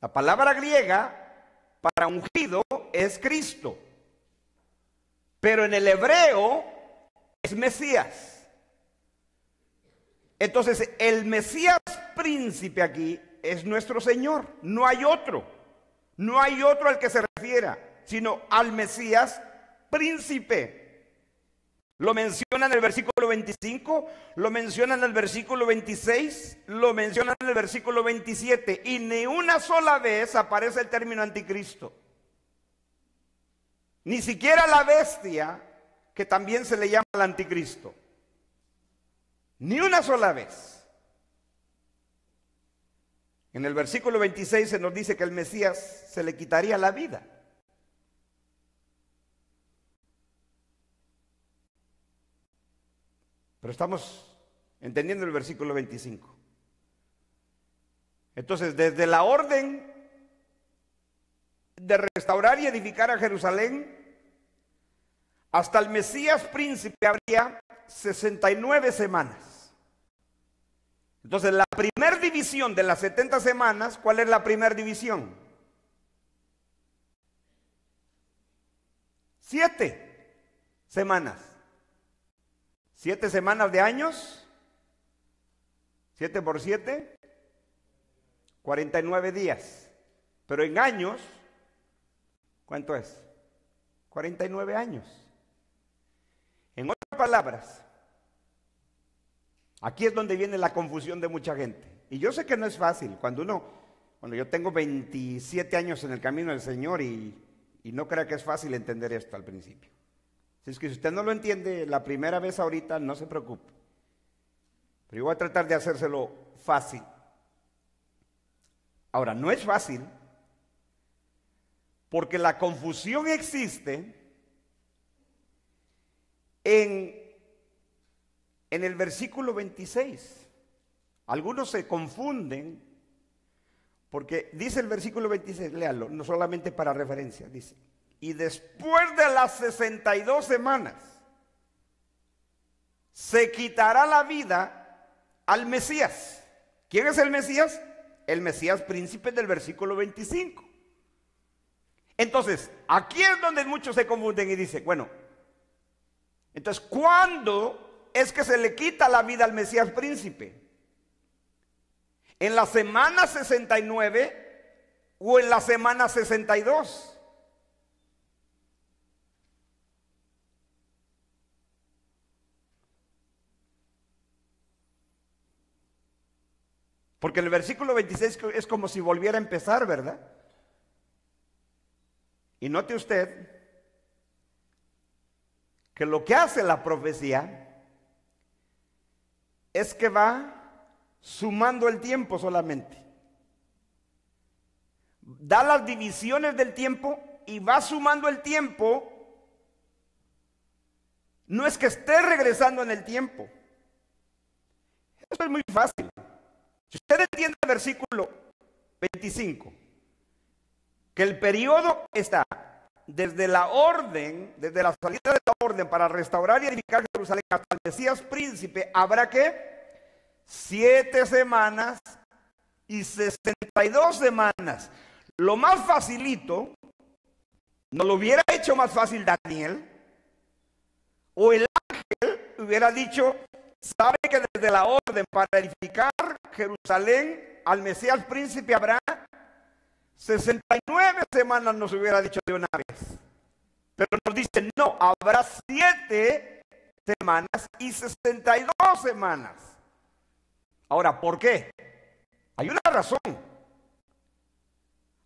La palabra griega para ungido es Cristo, pero en el hebreo es Mesías. Entonces, el Mesías príncipe aquí es nuestro Señor. No hay otro. No hay otro al que se refiera, sino al Mesías príncipe. Lo menciona en el versículo 25, lo menciona en el versículo 26, lo menciona en el versículo 27. Y ni una sola vez aparece el término anticristo. Ni siquiera la bestia, que también se le llama el anticristo. Ni una sola vez. En el versículo 26 se nos dice que el Mesías se le quitaría la vida. Pero estamos entendiendo el versículo 25. Entonces, desde la orden de restaurar y edificar a Jerusalén hasta el Mesías príncipe habría 69 semanas. Entonces, la primera división de las 70 semanas, ¿cuál es la primera división? 7 semanas. 7 semanas de años. 7 por 7, 49 días. Pero en años, ¿cuánto es? 49 años. En otras palabras, aquí es donde viene la confusión de mucha gente. Y yo sé que no es fácil. Cuando yo tengo 27 años en el camino del Señor y no crea que es fácil entender esto al principio. Si es que si usted no lo entiende la primera vez ahorita, no se preocupe. Pero yo voy a tratar de hacérselo fácil. Ahora, no es fácil porque la confusión existe en el versículo 26. Algunos se confunden porque dice el versículo 26, léalo, no solamente para referencia, dice, y después de las 62 semanas se quitará la vida al Mesías. ¿Quién es el Mesías? El Mesías príncipe del versículo 25. Entonces, aquí es donde muchos se confunden y dicen, bueno, entonces, ¿cuándo es que se le quita la vida al Mesías príncipe? ¿En la semana 69 o en la semana 62? Porque el versículo 26 es como si volviera a empezar, ¿verdad? Y note usted que lo que hace la profecía es que va sumando el tiempo solamente. Da las divisiones del tiempo y va sumando el tiempo. No es que esté regresando en el tiempo. Eso es muy fácil. Si usted entiende el versículo 25, que el periodo está desde la orden, desde la salida de la orden para restaurar y edificar Jerusalén hasta el Mesías príncipe, habrá que 7 semanas y 62 semanas. Lo más facilito, ¿no lo hubiera hecho más fácil Daniel? O el ángel hubiera dicho, sabe que desde la orden para edificar Jerusalén al Mesías príncipe habrá 69 semanas, nos hubiera dicho de una vez. Pero nos dice, no, habrá 7 semanas y 62 semanas. Ahora, ¿por qué? Hay una razón.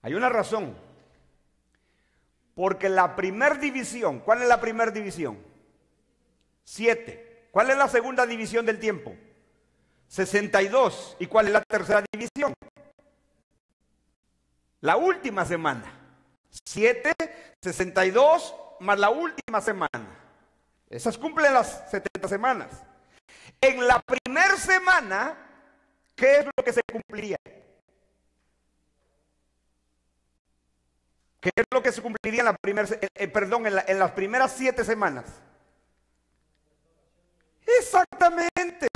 Hay una razón. Porque la primera división, ¿cuál es la primera división? 7. ¿Cuál es la segunda división del tiempo? 62. ¿Y cuál es la tercera división? La última semana. 7, 62 más la última semana. Esas cumplen las 70 semanas. En la primera semana, ¿qué es lo que se cumpliría? ¿Qué es lo que se cumpliría en la en las primeras 7 semanas? Exactamente.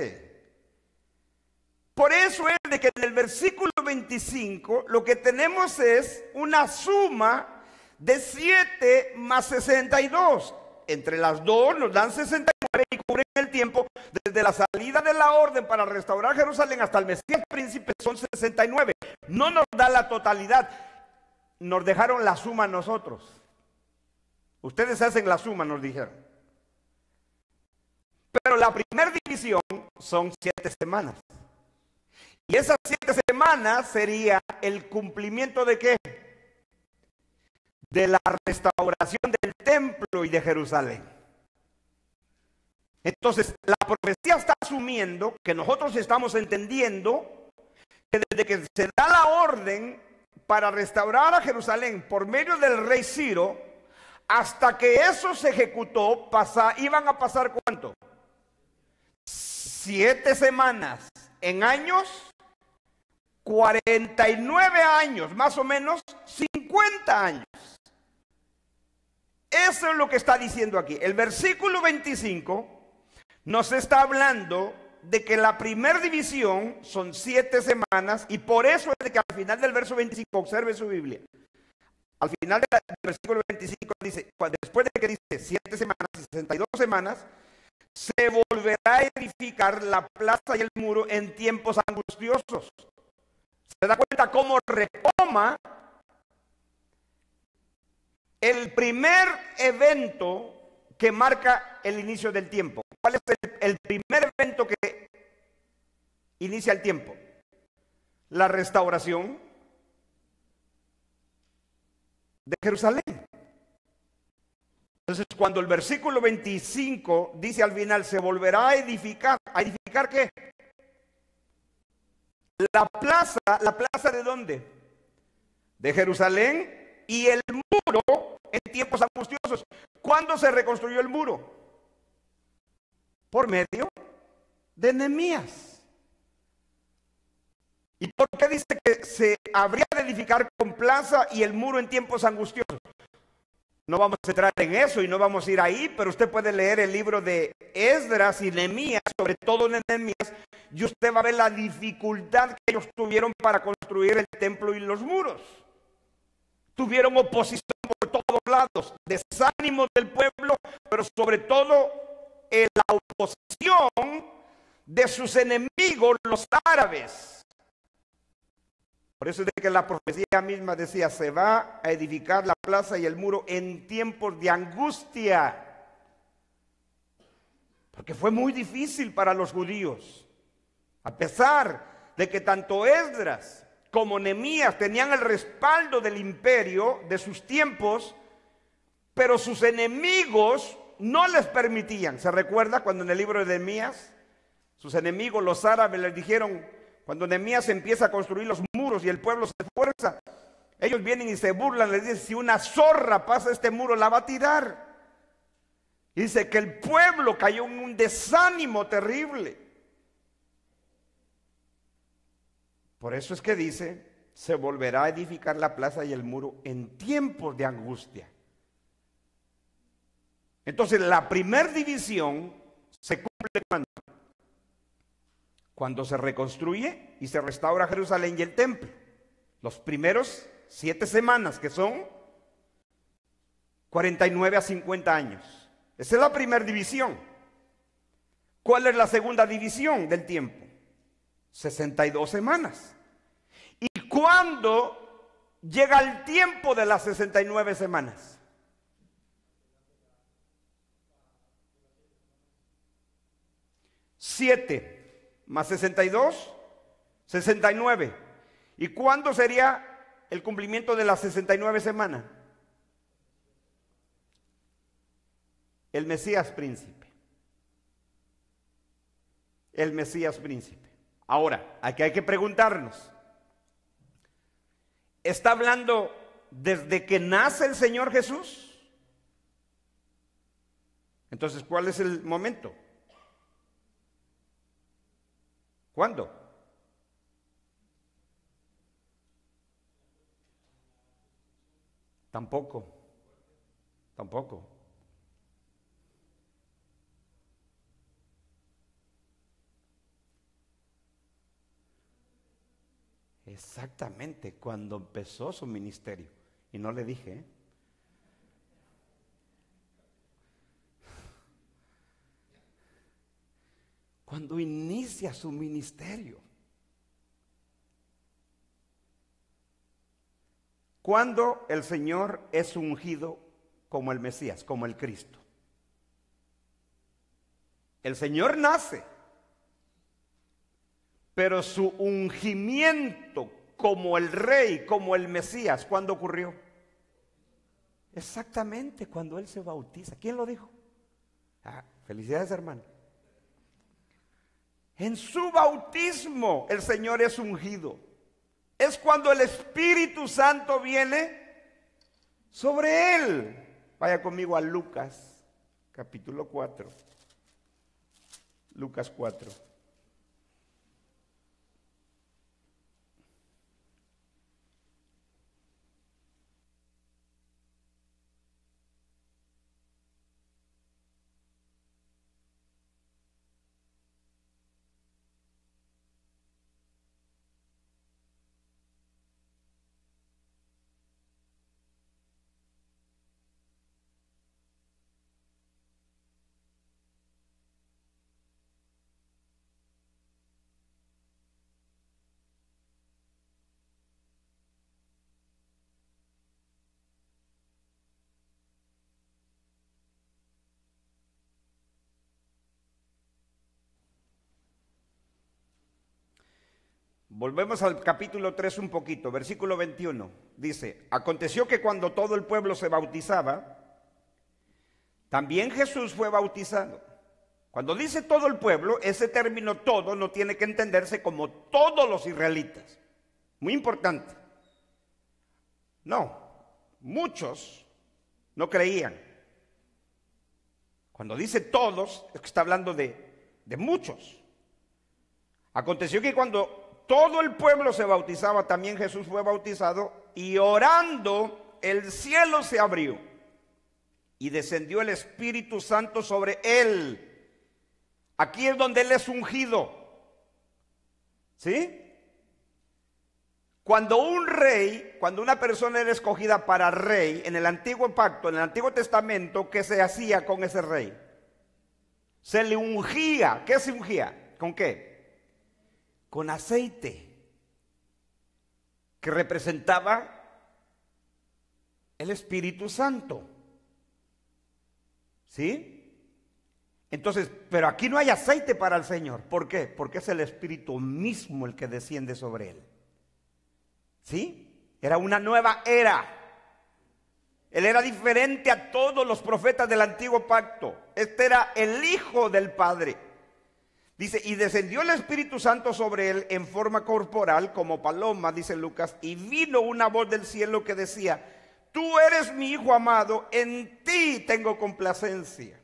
Por eso es de que en el versículo 25 lo que tenemos es una suma de 7 más 62. Entre las dos nos dan 69 y cubren el tiempo desde la salida de la orden para restaurar Jerusalén hasta el Mesías príncipe, son 69. No nos da la totalidad, nos dejaron la suma a nosotros. Ustedes hacen la suma, nos dijeron. Pero la primera división son 7 semanas. Y esas 7 semanas sería el cumplimiento ¿de qué? De la restauración del templo y de Jerusalén. Entonces, la profecía está asumiendo que nosotros estamos entendiendo que desde que se da la orden para restaurar a Jerusalén por medio del rey Ciro, hasta que eso se ejecutó, iban a pasar ¿cuánto? 7 semanas en años, 49 años, más o menos 50 años. Eso es lo que está diciendo aquí. El versículo 25 nos está hablando de que la primera división son 7 semanas y por eso es de que al final del verso 25, observe su Biblia. Al final del versículo 25 dice, después de que dice 7 semanas y 62 semanas, se volverá a edificar la plaza y el muro en tiempos angustiosos. ¿Se da cuenta cómo retoma el primer evento que marca el inicio del tiempo. ¿Cuál es el primer evento que inicia el tiempo? La restauración de Jerusalén. Entonces, cuando el versículo 25 dice al final, se volverá a edificar. ¿A edificar qué? La plaza ¿de dónde? De Jerusalén, y el muro en tiempos angustiosos. ¿Cuándo se reconstruyó el muro? Por medio de Nehemías. ¿Y por qué dice que se habría de edificar con plaza y el muro en tiempos angustiosos? No vamos a entrar en eso y no vamos a ir ahí, pero usted puede leer el libro de Esdras y Nehemías, sobre todo Nehemías, y usted va a ver la dificultad que ellos tuvieron para construir el templo y los muros. Tuvieron oposición por todos lados, desánimo del pueblo, pero sobre todo la oposición de sus enemigos, los árabes. Por eso es de que la profecía misma decía, se va a edificar la plaza y el muro en tiempos de angustia. Porque fue muy difícil para los judíos. A pesar de que tanto Esdras como Nehemías tenían el respaldo del imperio de sus tiempos, pero sus enemigos no les permitían. ¿Se recuerda cuando en el libro de Nehemías, sus enemigos, los árabes, les dijeron, cuando Nehemías empieza a construir los muros y el pueblo se esfuerza, ellos vienen y se burlan, les dicen, si una zorra pasa este muro, la va a tirar. Y dice que el pueblo cayó en un desánimo terrible. Por eso es que dice, se volverá a edificar la plaza y el muro en tiempos de angustia. Entonces la primera división se cumple cuando se reconstruye y se restaura Jerusalén y el templo. Los primeros 7 semanas, que son 49 a 50 años. Esa es la primera división. ¿Cuál es la segunda división del tiempo? 62 semanas. ¿Y cuándo llega el tiempo de las 69 semanas? Siete más 62, 69. ¿Y cuándo sería el cumplimiento de las 69 semanas? El Mesías príncipe. El Mesías príncipe. Ahora, aquí hay que preguntarnos, ¿está hablando desde que nace el Señor Jesús? Entonces, ¿cuál es el momento? ¿Cuándo? Tampoco. Exactamente, cuando empezó su ministerio. Y no le dije, ¿eh? Cuando inicia su ministerio. Cuando el Señor es ungido como el Mesías, como el Cristo. El Señor nace, pero su ungimiento como el Rey, como el Mesías, ¿cuándo ocurrió? Exactamente cuando Él se bautiza. ¿Quién lo dijo? Felicidades, hermano. En su bautismo el Señor es ungido. Es cuando el Espíritu Santo viene sobre Él. Vaya conmigo a Lucas, capítulo 4. Lucas 4. Volvemos al capítulo 3 un poquito, versículo 21. Dice, aconteció que cuando todo el pueblo se bautizaba, también Jesús fue bautizado. Cuando dice todo el pueblo, ese término todo no tiene que entenderse como todos los israelitas. Muy importante. No, muchos no creían. Cuando dice todos, es que está hablando de muchos. Aconteció que cuando todo el pueblo se bautizaba, también Jesús fue bautizado, y orando el cielo se abrió y descendió el Espíritu Santo sobre él. Aquí es donde él es ungido. ¿Sí? Cuando un rey, cuando una persona era escogida para rey, en el antiguo pacto, en el Antiguo Testamento, ¿qué se hacía con ese rey? Se le ungía. ¿Qué se ungía? ¿Con qué? Con aceite, que representaba el Espíritu Santo. ¿Sí? Entonces, pero aquí no hay aceite para el Señor. ¿Por qué? Porque es el Espíritu mismo el que desciende sobre él. ¿Sí? Era una nueva era. Él era diferente a todos los profetas del antiguo pacto. Este era el Hijo del Padre. Dice, y descendió el Espíritu Santo sobre él en forma corporal, como paloma, dice Lucas, y vino una voz del cielo que decía, tú eres mi Hijo amado, en ti tengo complacencia.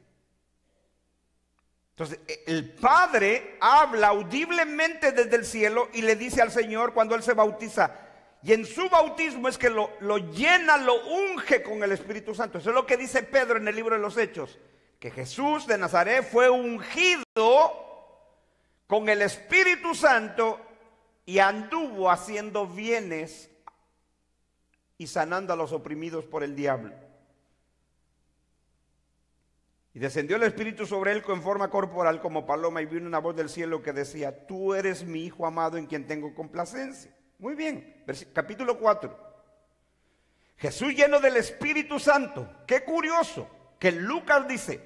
Entonces, el Padre habla audiblemente desde el cielo y le dice al Señor cuando él se bautiza, y en su bautismo es que lo llena, lo unge con el Espíritu Santo. Eso es lo que dice Pedro en el libro de los Hechos, que Jesús de Nazaret fue ungido con el Espíritu Santo y anduvo haciendo bienes y sanando a los oprimidos por el diablo. Y descendió el Espíritu sobre él con forma corporal como paloma, y vino una voz del cielo que decía, tú eres mi Hijo amado en quien tengo complacencia. Muy bien, capítulo 4. Jesús lleno del Espíritu Santo. Qué curioso que Lucas dice,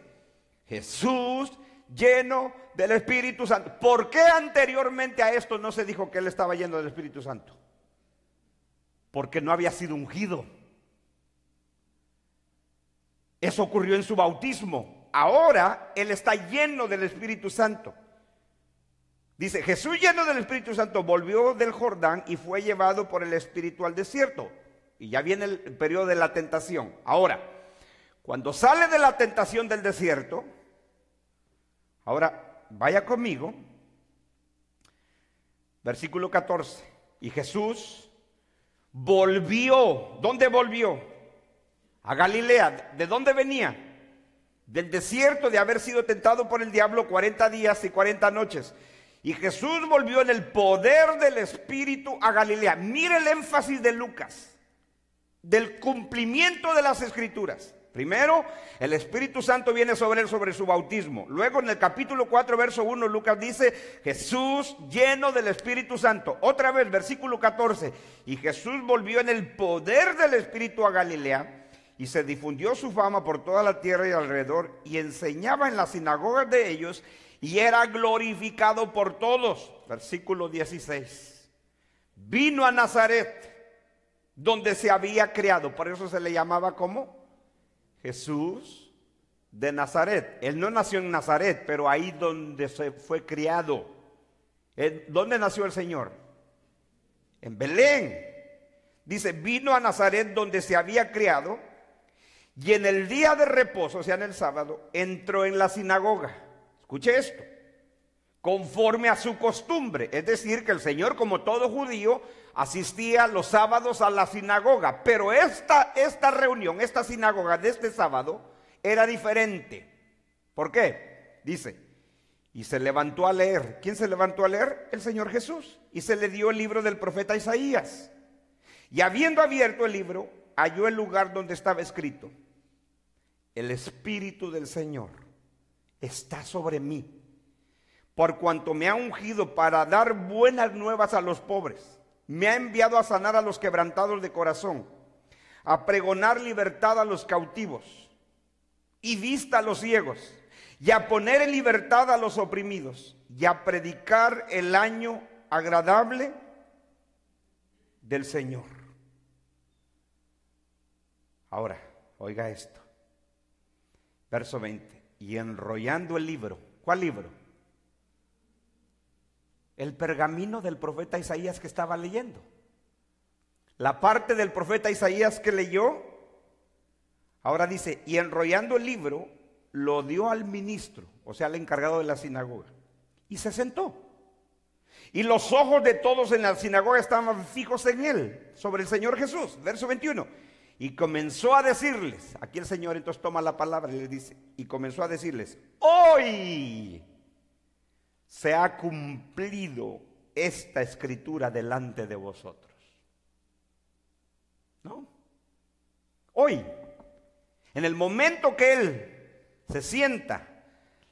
Jesús lleno del Espíritu Santo. ¿Por qué anteriormente a esto no se dijo que él estaba lleno del Espíritu Santo? Porque no había sido ungido. Eso ocurrió en su bautismo. Ahora él está lleno del Espíritu Santo. Dice, Jesús lleno del Espíritu Santo volvió del Jordán y fue llevado por el Espíritu al desierto. Y ya viene el periodo de la tentación. Ahora, cuando sale de la tentación del desierto, ahora vaya conmigo, versículo 14. Y Jesús volvió. ¿Dónde volvió? A Galilea. ¿De dónde venía? Del desierto, de haber sido tentado por el diablo 40 días y 40 noches. Y Jesús volvió en el poder del Espíritu a Galilea. Mire el énfasis de Lucas, del cumplimiento de las Escrituras. Primero, el Espíritu Santo viene sobre él, sobre su bautismo. Luego, en el capítulo 4, verso 1, Lucas dice, Jesús lleno del Espíritu Santo. Otra vez, versículo 14, y Jesús volvió en el poder del Espíritu a Galilea, y se difundió su fama por toda la tierra y alrededor, y enseñaba en las sinagogas de ellos, y era glorificado por todos. Versículo 16. Vino a Nazaret, donde se había criado. Por eso se le llamaba como Jesús de Nazaret. Él no nació en Nazaret, pero ahí donde se fue criado. ¿Dónde nació el Señor? En Belén. Dice, vino a Nazaret donde se había criado. Y en el día de reposo, o sea en el sábado, entró en la sinagoga. Escuche esto. Conforme a su costumbre. Es decir, que el Señor, como todo judío, asistía los sábados a la sinagoga. Pero esta reunión, esta sinagoga de este sábado, era diferente. ¿Por qué? Dice, y se levantó a leer. ¿Quién se levantó a leer? El Señor Jesús. Y se le dio el libro del profeta Isaías. Y habiendo abierto el libro, halló el lugar donde estaba escrito, el Espíritu del Señor está sobre mí, por cuanto me ha ungido para dar buenas nuevas a los pobres. Me ha enviado a sanar a los quebrantados de corazón, a pregonar libertad a los cautivos y vista a los ciegos, y a poner en libertad a los oprimidos, y a predicar el año agradable del Señor. Ahora, oiga esto. Verso 20. Y enrollando el libro. ¿Cuál libro? El pergamino del profeta Isaías que estaba leyendo. La parte del profeta Isaías que leyó. Ahora dice, y enrollando el libro, lo dio al ministro, o sea, al encargado de la sinagoga. Y se sentó. Y los ojos de todos en la sinagoga estaban fijos en él, sobre el Señor Jesús. Verso 21. Y comenzó a decirles, aquí el Señor entonces toma la palabra y les dice, y comenzó a decirles, hoy se ha cumplido esta escritura delante de vosotros. ¿No? Hoy, en el momento que él se sienta,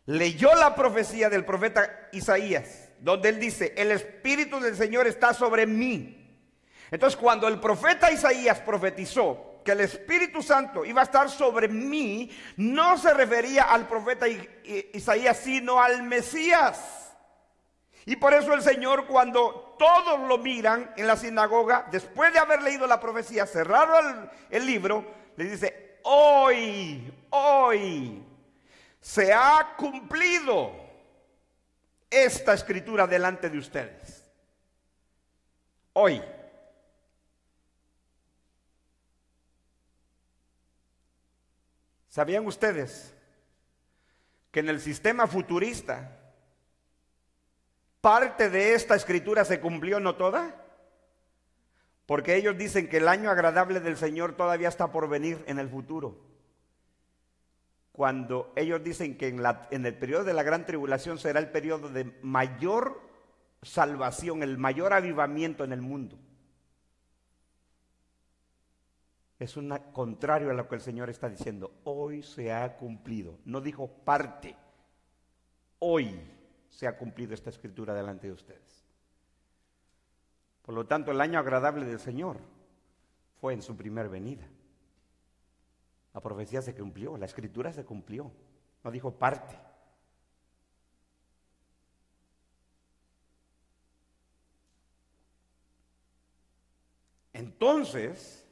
leyó la profecía del profeta Isaías, donde él dice, el Espíritu del Señor está sobre mí. Entonces, cuando el profeta Isaías profetizó que el Espíritu Santo iba a estar sobre mí, no se refería al profeta Isaías, sino al Mesías. Y por eso el Señor, cuando todos lo miran en la sinagoga, después de haber leído la profecía, cerraron el libro, le dice, hoy se ha cumplido esta escritura delante de ustedes. Hoy. ¿Sabían ustedes que en el sistema futurista parte de esta escritura se cumplió, no toda? Porque ellos dicen que el año agradable del Señor todavía está por venir en el futuro. Cuando ellos dicen que en el periodo de la gran tribulación será el periodo de mayor salvación, el mayor avivamiento en el mundo. Es contrario a lo que el Señor está diciendo. Hoy se ha cumplido. No dijo parte. Hoy se ha cumplido esta escritura delante de ustedes. Por lo tanto, el año agradable del Señor fue en su primer venida. La profecía se cumplió, la escritura se cumplió. No dijo parte. Entonces,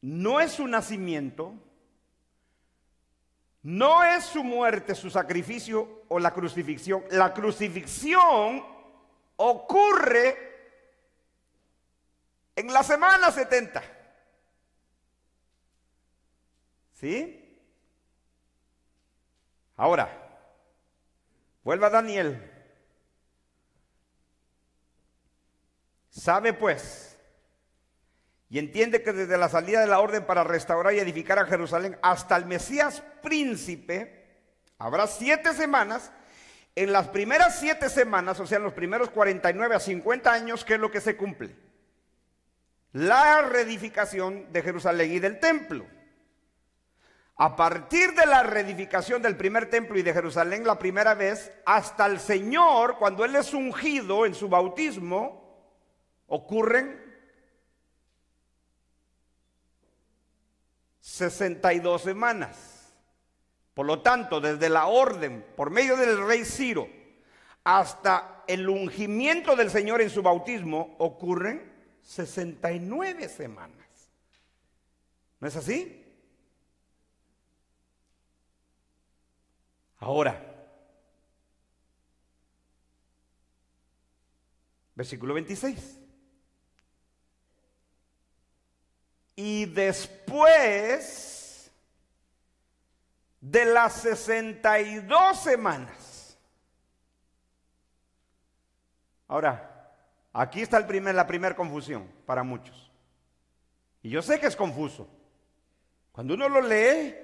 no es su nacimiento, no es su muerte, su sacrificio o la crucifixión. La crucifixión ocurre en la semana 70. ¿Sí? Ahora, vuelva a Daniel. Sabe pues, y entiende que desde la salida de la orden para restaurar y edificar a Jerusalén hasta el Mesías príncipe, habrá 7 semanas. En las primeras 7 semanas, o sea, en los primeros 49 a 50 años, ¿qué es lo que se cumple? La reedificación de Jerusalén y del templo. A partir de la reedificación del primer templo y de Jerusalén la primera vez, hasta el Señor, cuando Él es ungido en su bautismo, ocurren 62 semanas. Por lo tanto, desde la orden, por medio del rey Ciro, hasta el ungimiento del Señor en su bautismo, ocurren 69 semanas. ¿No es así? Ahora, versículo 26. Y después de las 62 semanas. Ahora, aquí está la primera confusión para muchos. Y yo sé que es confuso. Cuando uno lo lee,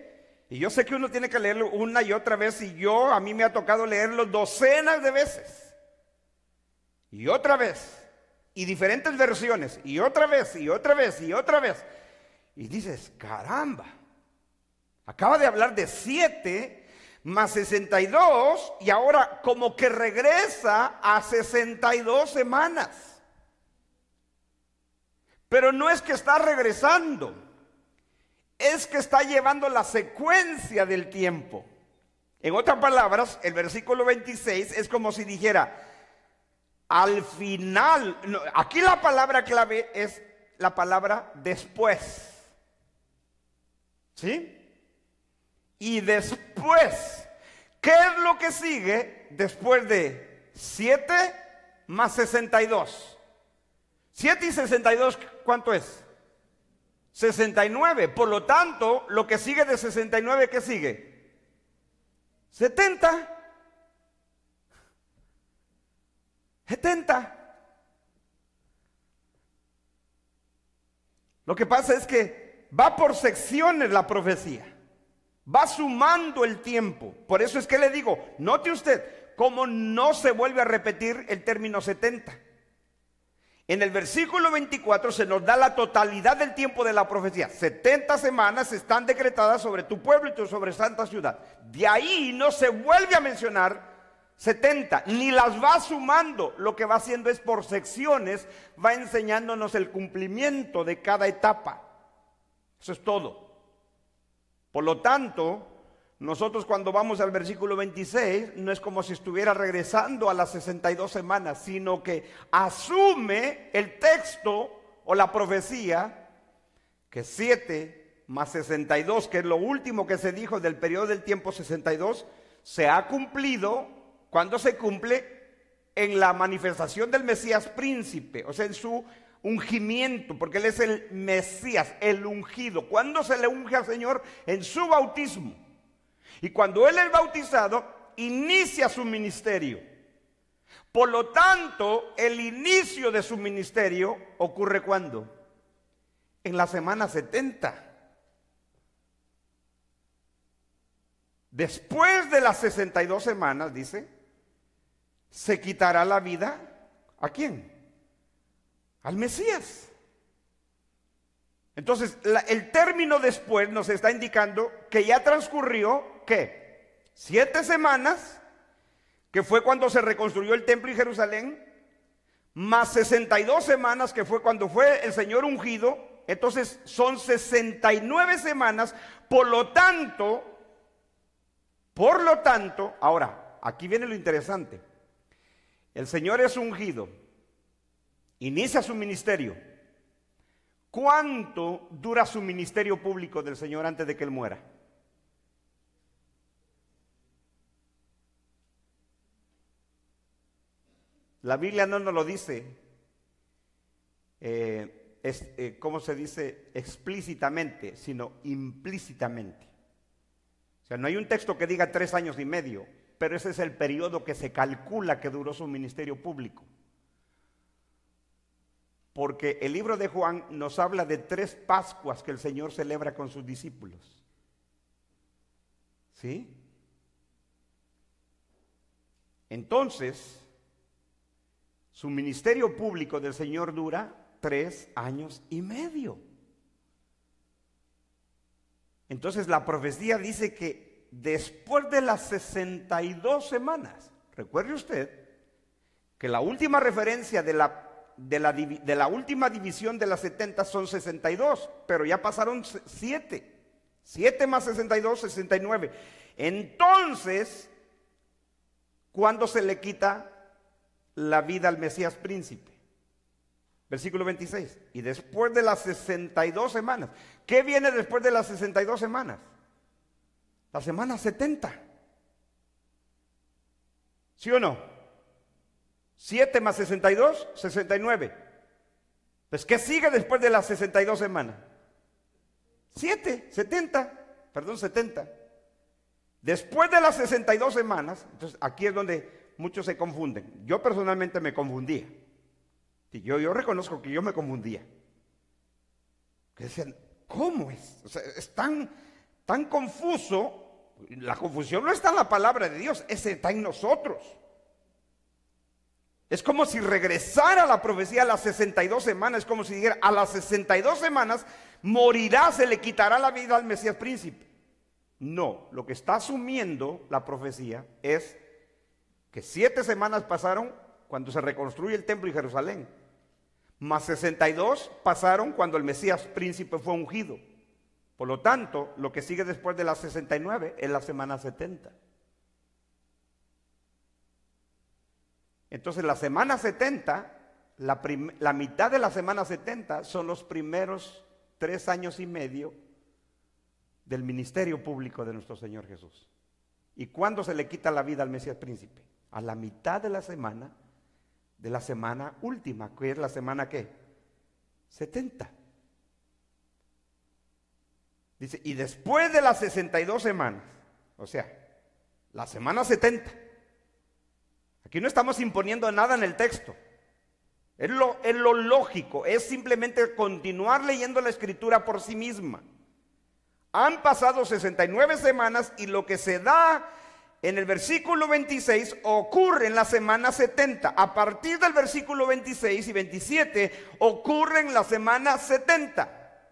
y yo sé que uno tiene que leerlo una y otra vez, y a mí me ha tocado leerlo docenas de veces. Y otra vez, y diferentes versiones, y otra vez, y otra vez, y otra vez. Y dices, caramba, acaba de hablar de 7 más 62 y ahora como que regresa a 62 semanas. Pero no es que está regresando, es que está llevando la secuencia del tiempo. En otras palabras, el versículo 26 es como si dijera, Al final, no, aquí la palabra clave es la palabra después. ¿Sí? Y después, ¿qué es lo que sigue después de 7 más 62? 7 y 62, ¿cuánto es? 69. Por lo tanto, lo que sigue de 69, ¿qué sigue? 70. 70. Lo que pasa es que va por secciones la profecía. Va sumando el tiempo. Por eso es que le digo, note usted cómo no se vuelve a repetir el término 70. En el versículo 24 se nos da la totalidad del tiempo de la profecía. 70 semanas están decretadas sobre tu pueblo y sobre santa ciudad. De ahí no se vuelve a mencionar 70, ni las va sumando. Lo que va haciendo es por secciones, va enseñándonos el cumplimiento de cada etapa. Eso es todo. Por lo tanto, nosotros cuando vamos al versículo 26, no es como si estuviera regresando a las 62 semanas, sino que asume el texto o la profecía que 7 más 62, que es lo último que se dijo del periodo del tiempo 62, se ha cumplido. ¿Cuándo se cumple? En la manifestación del Mesías príncipe, o sea, en su ungimiento, porque Él es el Mesías, el ungido. ¿Cuándo se le unge al Señor? En su bautismo. Y cuando Él es bautizado, inicia su ministerio. Por lo tanto, el inicio de su ministerio ocurre ¿cuándo? En la semana 70. Después de las 62 semanas, dice, se quitará la vida. ¿A quién? Al Mesías. Entonces, el término después nos está indicando que ya transcurrió, ¿qué? 7 semanas, que fue cuando se reconstruyó el templo en Jerusalén, más 62 semanas, que fue cuando fue el Señor ungido. Entonces, son 69 semanas. Por lo tanto, ahora, aquí viene lo interesante. El Señor es ungido, inicia su ministerio. ¿Cuánto dura su ministerio público del Señor antes de que Él muera? La Biblia no nos lo dice, ¿cómo se dice? Explícitamente, sino implícitamente. O sea, no hay un texto que diga 3 años y medio, pero ese es el periodo que se calcula que duró su ministerio público. Porque el libro de Juan nos habla de 3 Pascuas que el Señor celebra con sus discípulos. ¿Sí? Entonces, su ministerio público del Señor dura 3 años y medio. Entonces la profecía dice que después de las 62 semanas, recuerde usted que la última referencia de la última división de las 70 son 62, pero ya pasaron 7. 7 más 62, 69. Entonces, ¿cuándo se le quita la vida al Mesías príncipe? Versículo 26. Y después de las 62 semanas. ¿Qué viene después de las 62 semanas? La semana 70. ¿Sí o no? 7 más 62, 69. Pues ¿qué sigue después de las 62 semanas? 70. Después de las 62 semanas, entonces aquí es donde muchos se confunden. Yo personalmente me confundía. Y yo reconozco que yo me confundía. Que decían, ¿cómo es? O sea, es tan confuso. La confusión no está en la palabra de Dios, está en nosotros. Es como si regresara la profecía a las 62 semanas. Es como si dijera, a las 62 semanas morirá, se le quitará la vida al Mesías príncipe. No, lo que está asumiendo la profecía es que 7 semanas pasaron cuando se reconstruye el templo en Jerusalén, más 62 pasaron cuando el Mesías príncipe fue ungido. Por lo tanto, lo que sigue después de las 69 es la semana 70. Entonces la semana 70, la mitad de la semana 70 son los primeros 3 años y medio del ministerio público de nuestro Señor Jesús. ¿Y cuándo se le quita la vida al Mesías príncipe? A la mitad de la semana última, que es la semana ¿qué? 70. Dice, y después de las 62 semanas, o sea, la semana 70. Aquí no estamos imponiendo nada en el texto. Es lo lógico, es simplemente continuar leyendo la Escritura por sí misma. Han pasado 69 semanas y lo que se da en el versículo 26 ocurre en la semana 70. A partir del versículo 26 y 27 ocurre en la semana 70.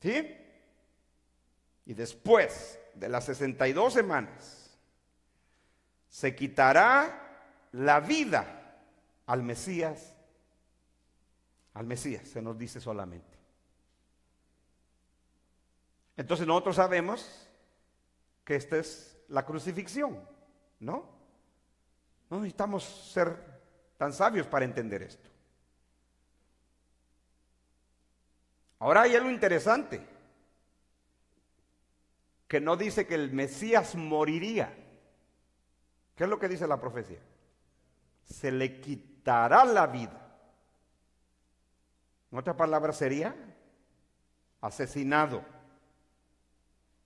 ¿Sí? Y después de las 62 semanas se quitará la vida al Mesías. Al Mesías, se nos dice solamente. Entonces nosotros sabemos que esta es la crucifixión, ¿no? No necesitamos ser tan sabios para entender esto. Ahora hay algo interesante, que no dice que el Mesías moriría. ¿Qué es lo que dice la profecía? Se le quitará la vida. En otras palabras sería asesinado.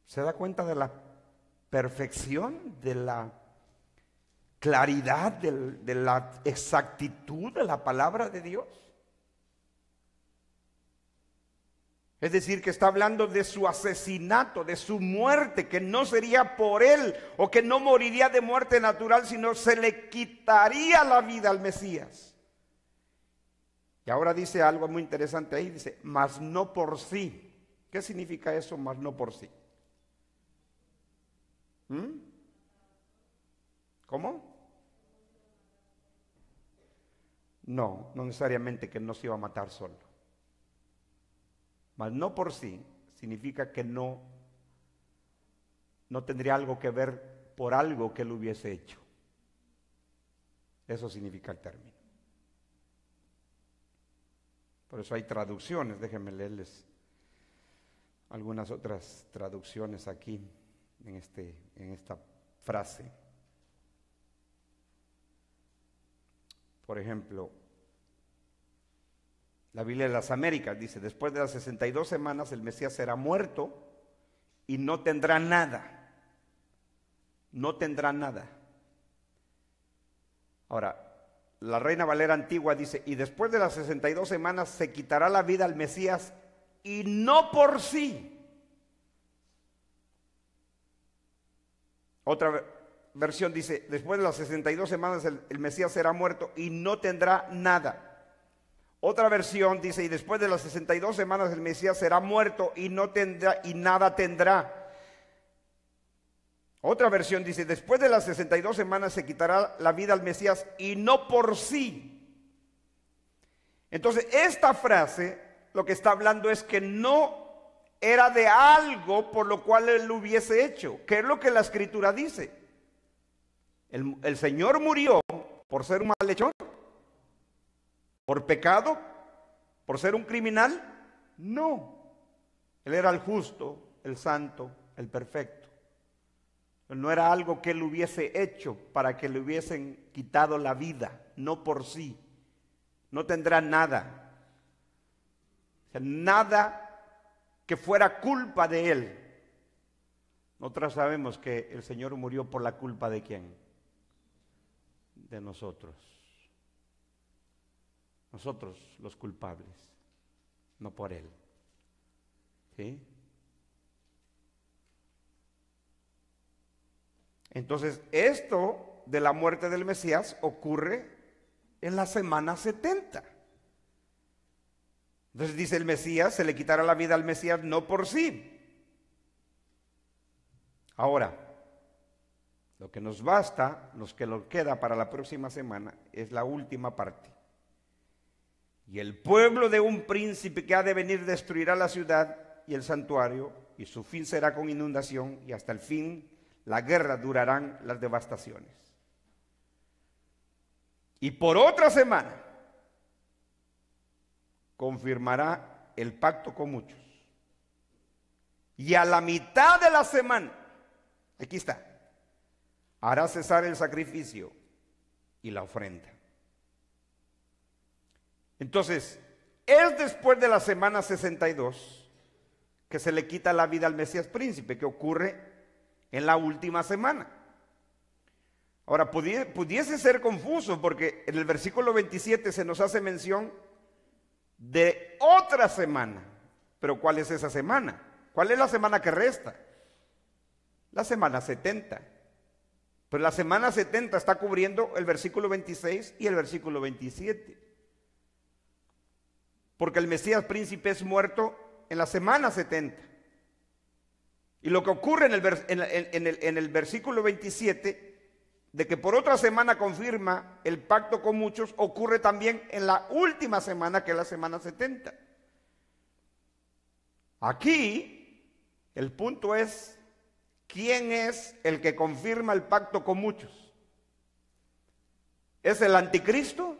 ¿Se da cuenta de la perfección, de la claridad, de la exactitud de la palabra de Dios? Es decir, que está hablando de su asesinato, de su muerte, que no sería por él o que no moriría de muerte natural, sino se le quitaría la vida al Mesías. Y ahora dice algo muy interesante ahí, dice, mas no por sí. ¿Qué significa eso, mas no por sí? ¿Cómo? No necesariamente que no se iba a matar solo. Mas no por sí significa que no tendría algo que ver por algo que él hubiese hecho. Eso significa el término. Por eso hay traducciones, déjenme leerles algunas otras traducciones aquí en esta frase. Por ejemplo, la Biblia de las Américas dice, después de las 62 semanas el Mesías será muerto y no tendrá nada. No tendrá nada. Ahora, la Reina Valera Antigua dice, y después de las 62 semanas se quitará la vida al Mesías y no por sí. Otra versión dice, después de las 62 semanas el Mesías será muerto y no tendrá nada. Otra versión dice, y después de las 62 semanas el Mesías será muerto y no tendrá y nada tendrá. Otra versión dice, después de las 62 semanas se quitará la vida al Mesías y no por sí. Entonces, esta frase lo que está hablando es que no era de algo por lo cual él lo hubiese hecho. ¿Qué es lo que la Escritura dice? El Señor murió por ser un malhechor, por pecado, por ser un criminal. No, él era el justo, el santo, el perfecto. No era algo que él hubiese hecho para que le hubiesen quitado la vida, no por sí. No tendrá nada. O sea, nada que fuera culpa de él. Nosotros sabemos que el Señor murió por la culpa de ¿quién? De nosotros. Nosotros los culpables, no por él. ¿Sí? Entonces, esto de la muerte del Mesías ocurre en la semana 70. Entonces dice el Mesías, se le quitará la vida al Mesías no por sí. Ahora, lo que nos basta, lo que nos queda para la próxima semana, es la última parte. Y el pueblo de un príncipe que ha de venir destruirá la ciudad y el santuario, y su fin será con inundación, y hasta el fin la guerra durarán las devastaciones. Y por otra semana confirmará el pacto con muchos. Y a la mitad de la semana, aquí está, hará cesar el sacrificio y la ofrenda. Entonces, es después de la semana 62 que se le quita la vida al Mesías príncipe, que ocurre en la última semana. Ahora, pudiese ser confuso porque en el versículo 27 se nos hace mención de otra semana. Pero ¿cuál es esa semana? ¿Cuál es la semana que resta? La semana 70. Pero la semana 70 está cubriendo el versículo 26 y el versículo 27. Porque el Mesías príncipe es muerto en la semana 70. Y lo que ocurre en el versículo 27, de que por otra semana confirma el pacto con muchos, ocurre también en la última semana, que es la semana 70. Aquí el punto es, ¿quién es el que confirma el pacto con muchos? ¿Es el anticristo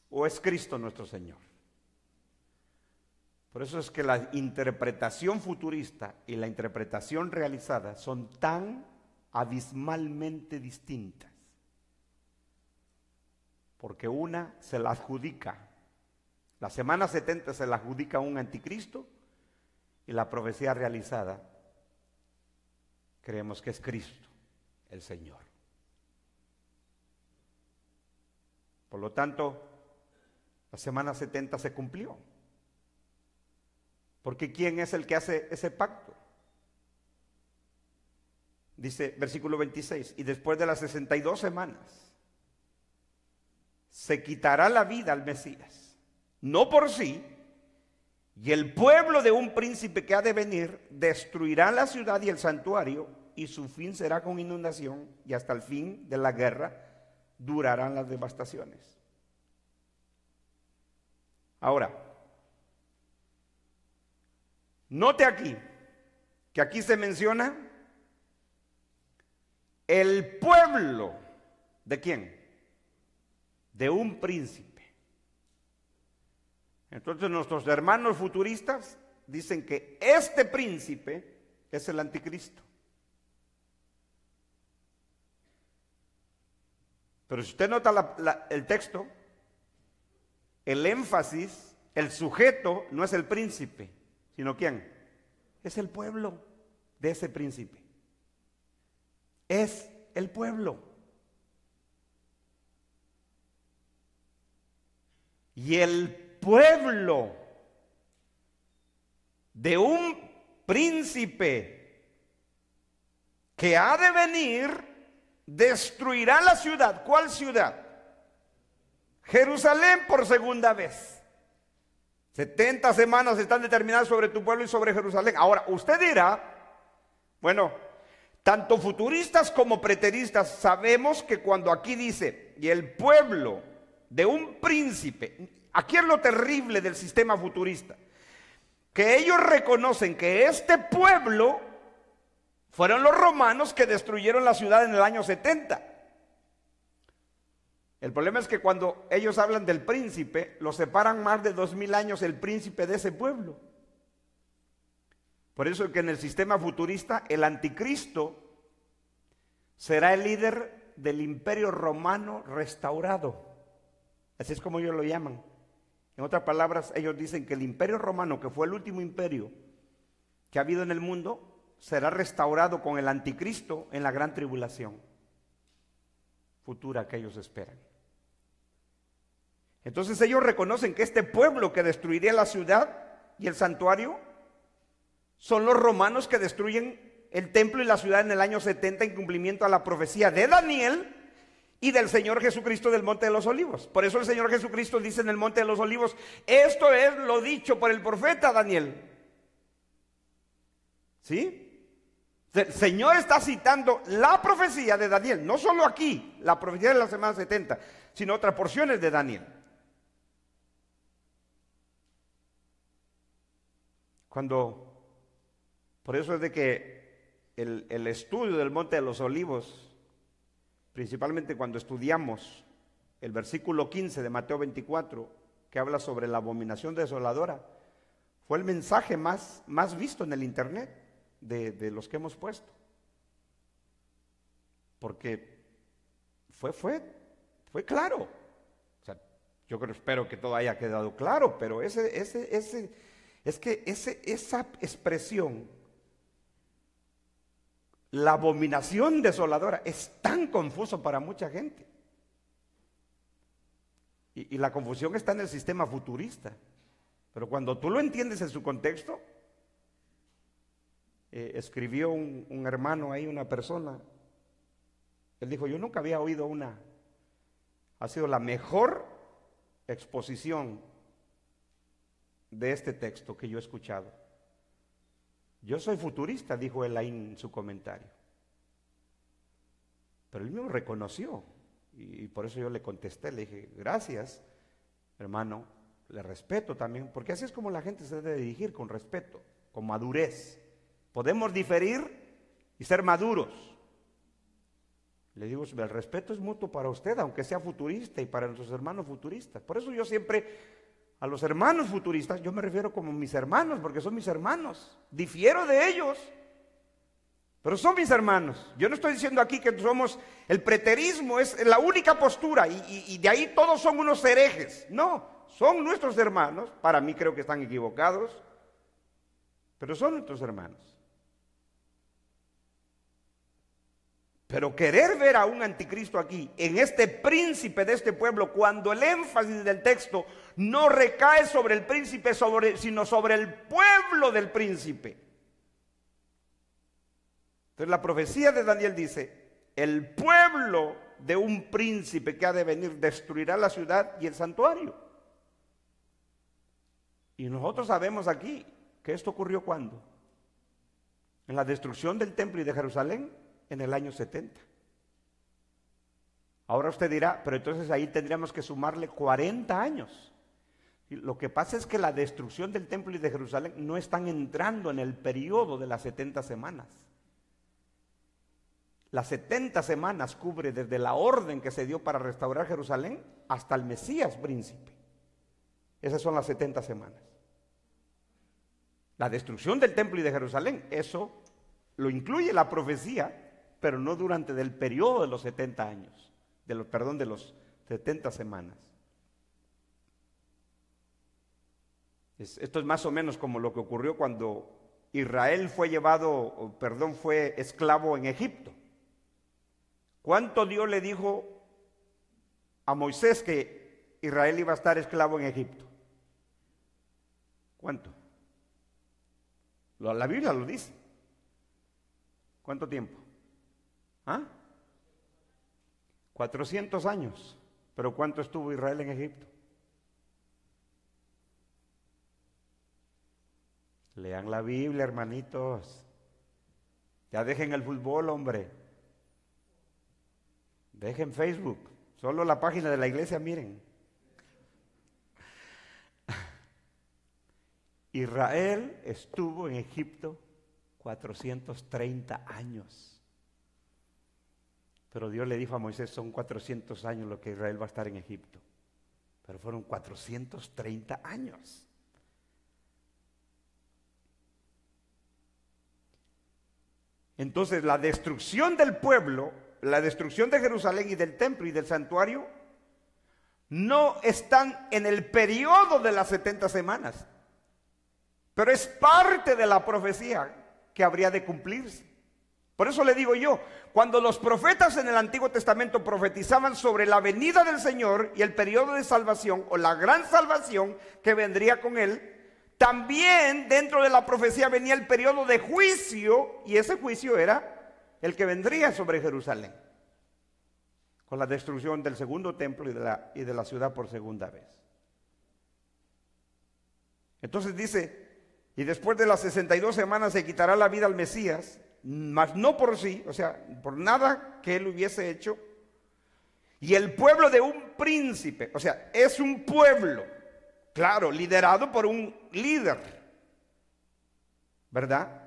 o es Cristo nuestro Señor? Por eso es que la interpretación futurista y la interpretación realizada son tan abismalmente distintas, porque una se la adjudica, la semana 70 se la adjudica a un anticristo, y la profecía realizada creemos que es Cristo, el Señor. Por lo tanto, la semana 70 se cumplió. Porque ¿quién es el que hace ese pacto? Dice versículo 26, y después de las 62 semanas se quitará la vida al Mesías, no por sí, y el pueblo de un príncipe que ha de venir destruirá la ciudad y el santuario, y su fin será con inundación, y hasta el fin de la guerra durarán las devastaciones. Ahora, note aquí, que aquí se menciona el pueblo, ¿de quién? De un príncipe. Entonces nuestros hermanos futuristas dicen que este príncipe es el anticristo. Pero si usted nota el texto, el énfasis, el sujeto no es el príncipe, sino ¿quién? Es el pueblo de ese príncipe. Es el pueblo. Y el pueblo de un príncipe que ha de venir destruirá la ciudad. ¿Cuál ciudad? Jerusalén por segunda vez. 70 semanas están determinadas sobre tu pueblo y sobre Jerusalén. Ahora, usted dirá, bueno, tanto futuristas como preteristas sabemos que cuando aquí dice, y el pueblo de un príncipe, aquí es lo terrible del sistema futurista, que ellos reconocen que este pueblo fueron los romanos que destruyeron la ciudad en el año 70. El problema es que cuando ellos hablan del príncipe, lo separan más de 2000 años el príncipe de ese pueblo. Por eso es que en el sistema futurista el anticristo será el líder del imperio romano restaurado. Así es como ellos lo llaman. En otras palabras, ellos dicen que el imperio romano, que fue el último imperio que ha habido en el mundo, será restaurado con el anticristo en la gran tribulación futura que ellos esperan. Entonces ellos reconocen que este pueblo que destruiría la ciudad y el santuario son los romanos que destruyen el templo y la ciudad en el año 70 en cumplimiento a la profecía de Daniel y del Señor Jesucristo del Monte de los Olivos. Por eso el Señor Jesucristo dice en el Monte de los Olivos, esto es lo dicho por el profeta Daniel. ¿Sí? El Señor está citando la profecía de Daniel, no solo aquí, la profecía de la semana 70, sino otras porciones de Daniel. Por eso es de que el estudio del Monte de los Olivos, principalmente cuando estudiamos el versículo 15 de Mateo 24, que habla sobre la abominación desoladora, fue el mensaje más visto en el internet de los que hemos puesto. Porque fue claro. O sea, espero que todo haya quedado claro, pero esa expresión, la abominación desoladora, es tan confuso para mucha gente. Y la confusión está en el sistema futurista. Pero cuando tú lo entiendes en su contexto, escribió un hermano ahí, una persona, él dijo: yo nunca había oído ha sido la mejor exposición de este texto que yo he escuchado. Yo soy futurista, dijo él ahí en su comentario. Pero él me reconoció, y por eso yo le contesté, le dije: gracias, hermano, le respeto también, porque así es como la gente se debe dirigir, con respeto, con madurez. Podemos diferir y ser maduros. Le digo: el respeto es mutuo para usted, aunque sea futurista, y para nuestros hermanos futuristas. Por eso yo siempre, a los hermanos futuristas, yo me refiero como mis hermanos, porque son mis hermanos. Difiero de ellos, pero son mis hermanos. Yo no estoy diciendo aquí que somos, el preterismo es la única postura, y de ahí todos son unos herejes. No, son nuestros hermanos. Para mí creo que están equivocados, pero son nuestros hermanos. Pero querer ver a un anticristo aquí, en este príncipe de este pueblo, cuando el énfasis del texto no recae sobre el príncipe, sino sobre el pueblo del príncipe. Entonces la profecía de Daniel dice: el pueblo de un príncipe que ha de venir destruirá la ciudad y el santuario. Y nosotros sabemos aquí que esto ocurrió ¿cuándo? En la destrucción del templo y de Jerusalén, en el año 70. Ahora usted dirá: pero entonces ahí tendríamos que sumarle 40 años. Y lo que pasa es que la destrucción del templo y de Jerusalén no están entrando en el periodo de las 70 semanas. Las 70 semanas cubre desde la orden que se dio para restaurar Jerusalén hasta el Mesías príncipe. Esas son las 70 semanas. La destrucción del templo y de Jerusalén, eso lo incluye la profecía, pero no durante el periodo de los 70 años, de los 70 semanas. Esto es más o menos como lo que ocurrió cuando Israel fue esclavo en Egipto. ¿Cuánto Dios le dijo a Moisés que Israel iba a estar esclavo en Egipto? ¿Cuánto? La Biblia lo dice. ¿Cuánto tiempo? 400 años. ¿Pero cuánto estuvo Israel en Egipto? Lean la Biblia, hermanitos. Ya dejen el fútbol, hombre. Dejen Facebook. Solo la página de la iglesia, miren. Israel estuvo en Egipto 430 años. Pero Dios le dijo a Moisés: son 400 años lo que Israel va a estar en Egipto. Pero fueron 430 años. Entonces la destrucción del pueblo, la destrucción de Jerusalén y del templo y del santuario, no están en el periodo de las 70 semanas. Pero es parte de la profecía que habría de cumplirse. Por eso le digo yo, cuando los profetas en el Antiguo Testamento profetizaban sobre la venida del Señor y el periodo de salvación o la gran salvación que vendría con él, también dentro de la profecía venía el periodo de juicio, y ese juicio era el que vendría sobre Jerusalén, con la destrucción del segundo templo y de la ciudad por segunda vez. Entonces dice: y después de las 62 semanas se quitará la vida al Mesías, mas no por sí, o sea, por nada que él hubiese hecho, y el pueblo de un príncipe, o sea, es un pueblo, claro, liderado por un líder, ¿verdad?,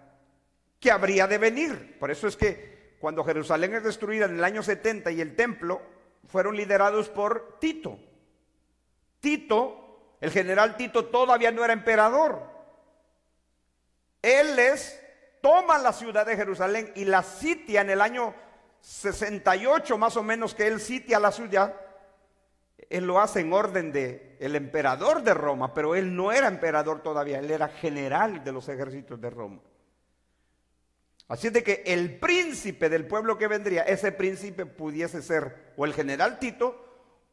que habría de venir. Por eso es que cuando Jerusalén es destruida en el año 70 y el templo fueron liderados por Tito. Tito, el general Tito, todavía no era emperador. Él toma la ciudad de Jerusalén y la sitia en el año 68 más o menos, que él sitia la ciudad. Él lo hace en orden de el emperador de Roma, pero él no era emperador todavía, él era general de los ejércitos de Roma. Así es de que el príncipe del pueblo que vendría, ese príncipe pudiese ser o el general Tito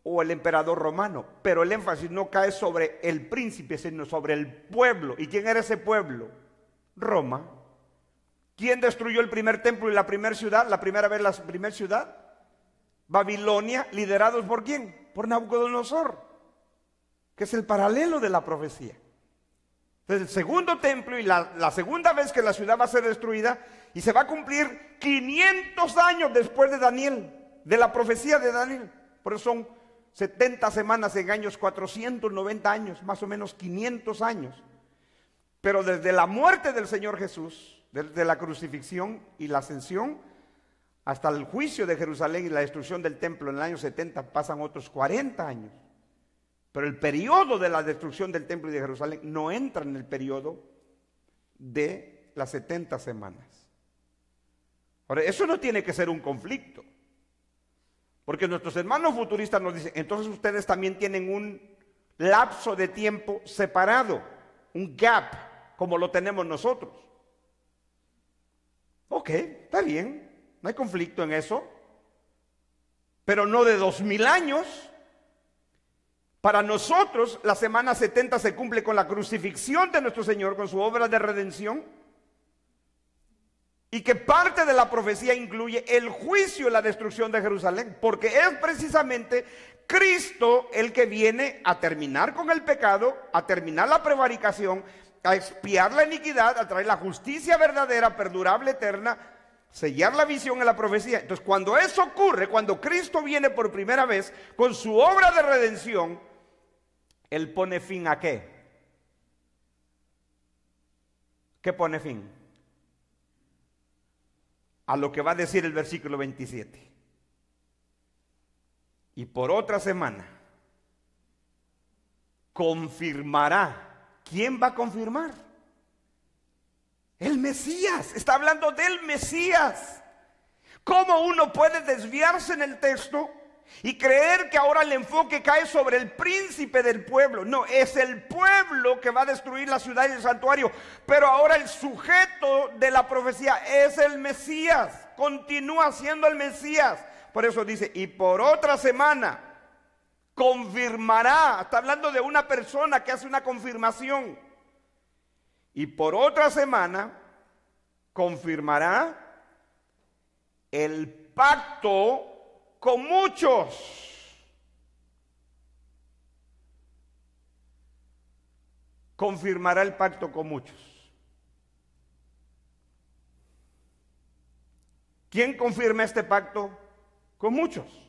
o el emperador romano, pero el énfasis no cae sobre el príncipe, sino sobre el pueblo. ¿Y quién era ese pueblo? Roma. ¿Quién destruyó el primer templo y la primera ciudad? La primera ciudad, Babilonia, liderados ¿por quién? Por Nabucodonosor, que es el paralelo de la profecía. Entonces el segundo templo y la segunda vez que la ciudad va a ser destruida, y se va a cumplir 500 años después de Daniel, de la profecía de Daniel. Por eso son 70 semanas en años, 490 años, más o menos 500 años. Pero desde la muerte del Señor Jesús, desde la crucifixión y la ascensión, hasta el juicio de Jerusalén y la destrucción del templo en el año 70, pasan otros 40 años. Pero el periodo de la destrucción del templo y de Jerusalén no entra en el periodo de las 70 semanas. Ahora, eso no tiene que ser un conflicto, porque nuestros hermanos futuristas nos dicen, entonces ustedes también tienen un lapso de tiempo separado, un gap, como lo tenemos nosotros. Ok, está bien, no hay conflicto en eso, pero no de 2000 años. Para nosotros, la semana 70 se cumple con la crucifixión de nuestro Señor, con su obra de redención, y que parte de la profecía incluye el juicio y la destrucción de Jerusalén, porque es precisamente Cristo el que viene a terminar con el pecado, a terminar la prevaricación, a expiar la iniquidad, a traer la justicia verdadera, perdurable, eterna, sellar la visión en la profecía. Entonces, cuando eso ocurre, cuando Cristo viene por primera vez con su obra de redención, Él pone fin ¿a qué? ¿Qué pone fin? A lo que va a decir el versículo 27. Y por otra semana confirmará. ¿Quién va a confirmar? El Mesías. Está hablando del Mesías. ¿Cómo uno puede desviarse en el texto y creer que ahora el enfoque cae sobre el príncipe del pueblo? No, es el pueblo que va a destruir la ciudad y el santuario, pero ahora el sujeto de la profecía es el Mesías, continúa siendo el Mesías. Por eso dice, y por otra semana confirmará. Está hablando de una persona que hace una confirmación. Y por otra semana confirmará el pacto con muchos. Confirmará el pacto con muchos. ¿Quién confirma este pacto con muchos?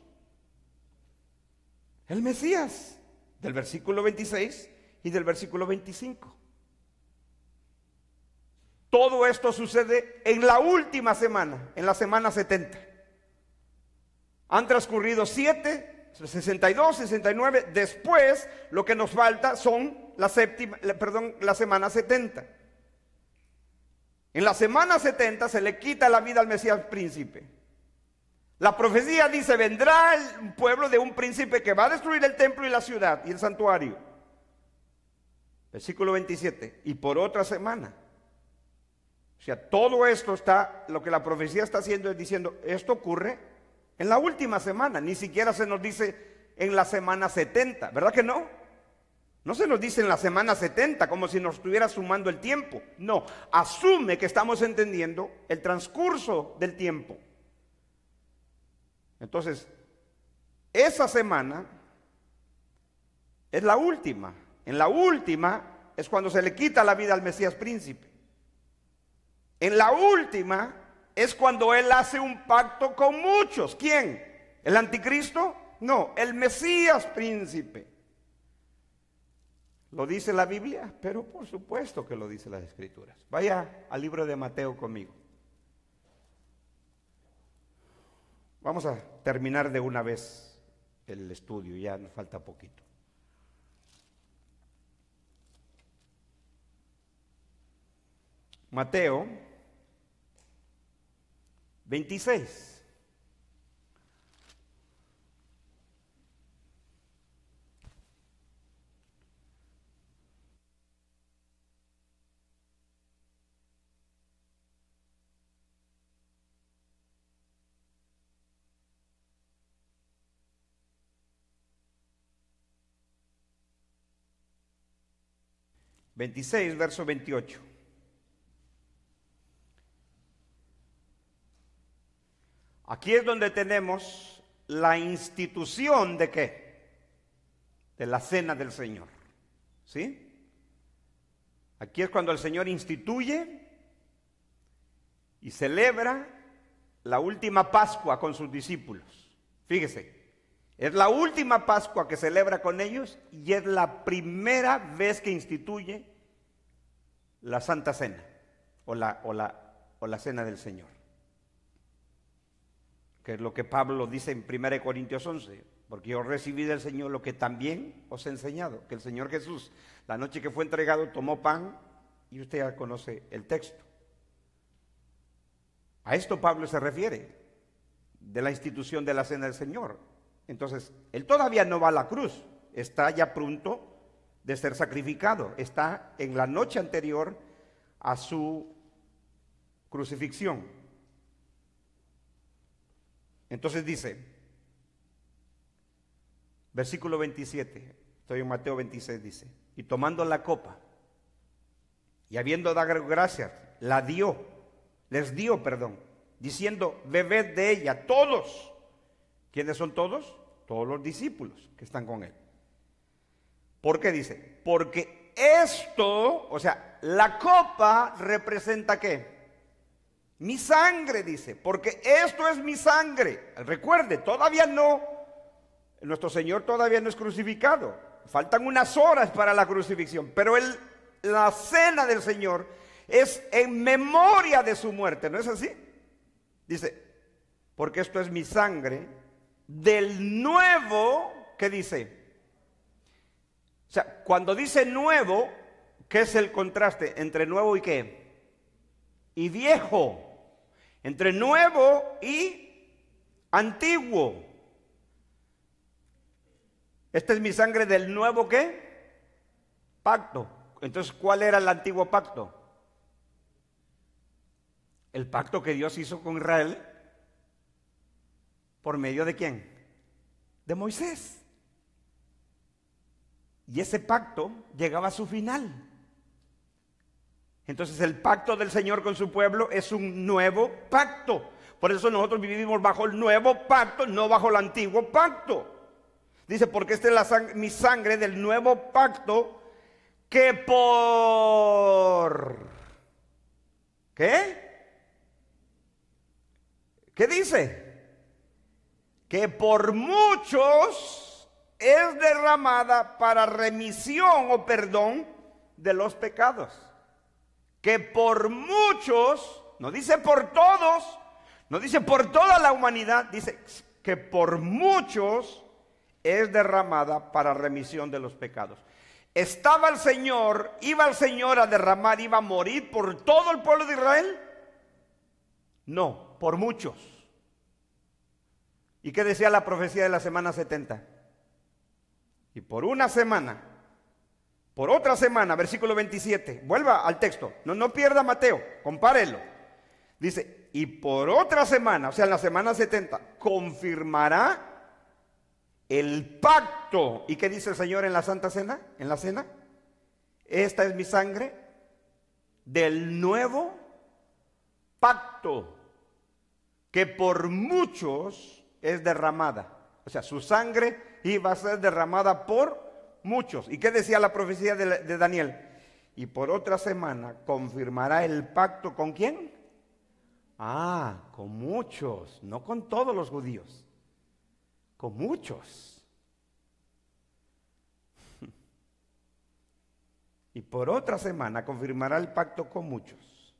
El Mesías, del versículo 26 y del versículo 25. Todo esto sucede en la última semana, en la semana 70. Han transcurrido 62, 69. Después, lo que nos falta son la semana 70. En la semana 70 se le quita la vida al Mesías príncipe. La profecía dice, vendrá el pueblo de un príncipe que va a destruir el templo y la ciudad y el santuario. Versículo 27. Y por otra semana. O sea, todo esto está, lo que la profecía está haciendo es diciendo, esto ocurre en la última semana. Ni siquiera se nos dice en la semana 70, ¿verdad que no? No se nos dice en la semana 70 como si nos estuviera sumando el tiempo. No, asume que estamos entendiendo el transcurso del tiempo. Entonces, esa semana es la última. En la última es cuando se le quita la vida al Mesías príncipe. En la última es cuando él hace un pacto con muchos. ¿Quién? ¿El anticristo? No, el Mesías príncipe. ¿Lo dice la Biblia? Pero por supuesto que lo dice las Escrituras. Vaya al libro de Mateo conmigo. Vamos a terminar de una vez el estudio, ya nos falta poquito. Mateo 26. Verso 28. Aquí es donde tenemos la institución de ¿qué? De la cena del Señor. ¿Sí? Aquí es cuando el Señor instituye y celebra la última Pascua con sus discípulos. Fíjese, es la última Pascua que celebra con ellos y es la primera vez que instituye la Santa Cena o la Cena del Señor. Que es lo que Pablo dice en 1 Corintios 11, porque yo recibí del Señor lo que también os he enseñado, que el Señor Jesús, la noche que fue entregado, tomó pan, y usted ya conoce el texto. A esto Pablo se refiere, de la institución de la Cena del Señor. Entonces, él todavía no va a la cruz, está ya pronto de ser sacrificado, está en la noche anterior a su crucifixión. Entonces dice, versículo 27, estoy en Mateo 26, dice, y tomando la copa, y habiendo dado gracias, les dio, diciendo, bebed de ella, todos. ¿Quiénes son todos? Todos los discípulos que están con él. ¿Por qué dice? Porque esto, o sea, la copa representa ¿qué? Mi sangre, dice, porque esto es mi sangre. Recuerde, todavía no, nuestro Señor todavía no es crucificado. Faltan unas horas para la crucifixión, pero la cena del Señor es en memoria de su muerte, ¿no es así? Dice, porque esto es mi sangre del nuevo, ¿qué dice? O sea, cuando dice nuevo, ¿qué es el contraste entre nuevo y qué? Y viejo. Entre nuevo y antiguo. Esta es mi sangre del nuevo ¿qué? Pacto. Entonces, ¿cuál era el antiguo pacto? El pacto que Dios hizo con Israel. ¿Por medio de quién? De Moisés. Y ese pacto llegaba a su final. Entonces el pacto del Señor con su pueblo es un nuevo pacto. Por eso nosotros vivimos bajo el nuevo pacto, no bajo el antiguo pacto. Dice, porque esta es mi sangre del nuevo pacto que por... ¿Qué? ¿Qué dice? Que por muchos es derramada para remisión o perdón de los pecados. Que por muchos, no dice por todos, no dice por toda la humanidad, dice que por muchos es derramada para remisión de los pecados. ¿Estaba el Señor, iba el Señor a derramar, iba a morir por todo el pueblo de Israel? No, por muchos. ¿Y qué decía la profecía de la semana 70? Y por una semana, por otra semana, versículo 27, vuelva al texto, no pierda Mateo, compárelo. Dice, y por otra semana, o sea, en la semana 70, confirmará el pacto. ¿Y qué dice el Señor en la Santa Cena? En la cena, esta es mi sangre del nuevo pacto, que por muchos es derramada. O sea, su sangre iba a ser derramada por muchos. ¿Y qué decía la profecía de Daniel? Y por otra semana confirmará el pacto, ¿con quién? Con muchos, no con todos los judíos, con muchos. Y por otra semana confirmará el pacto con muchos.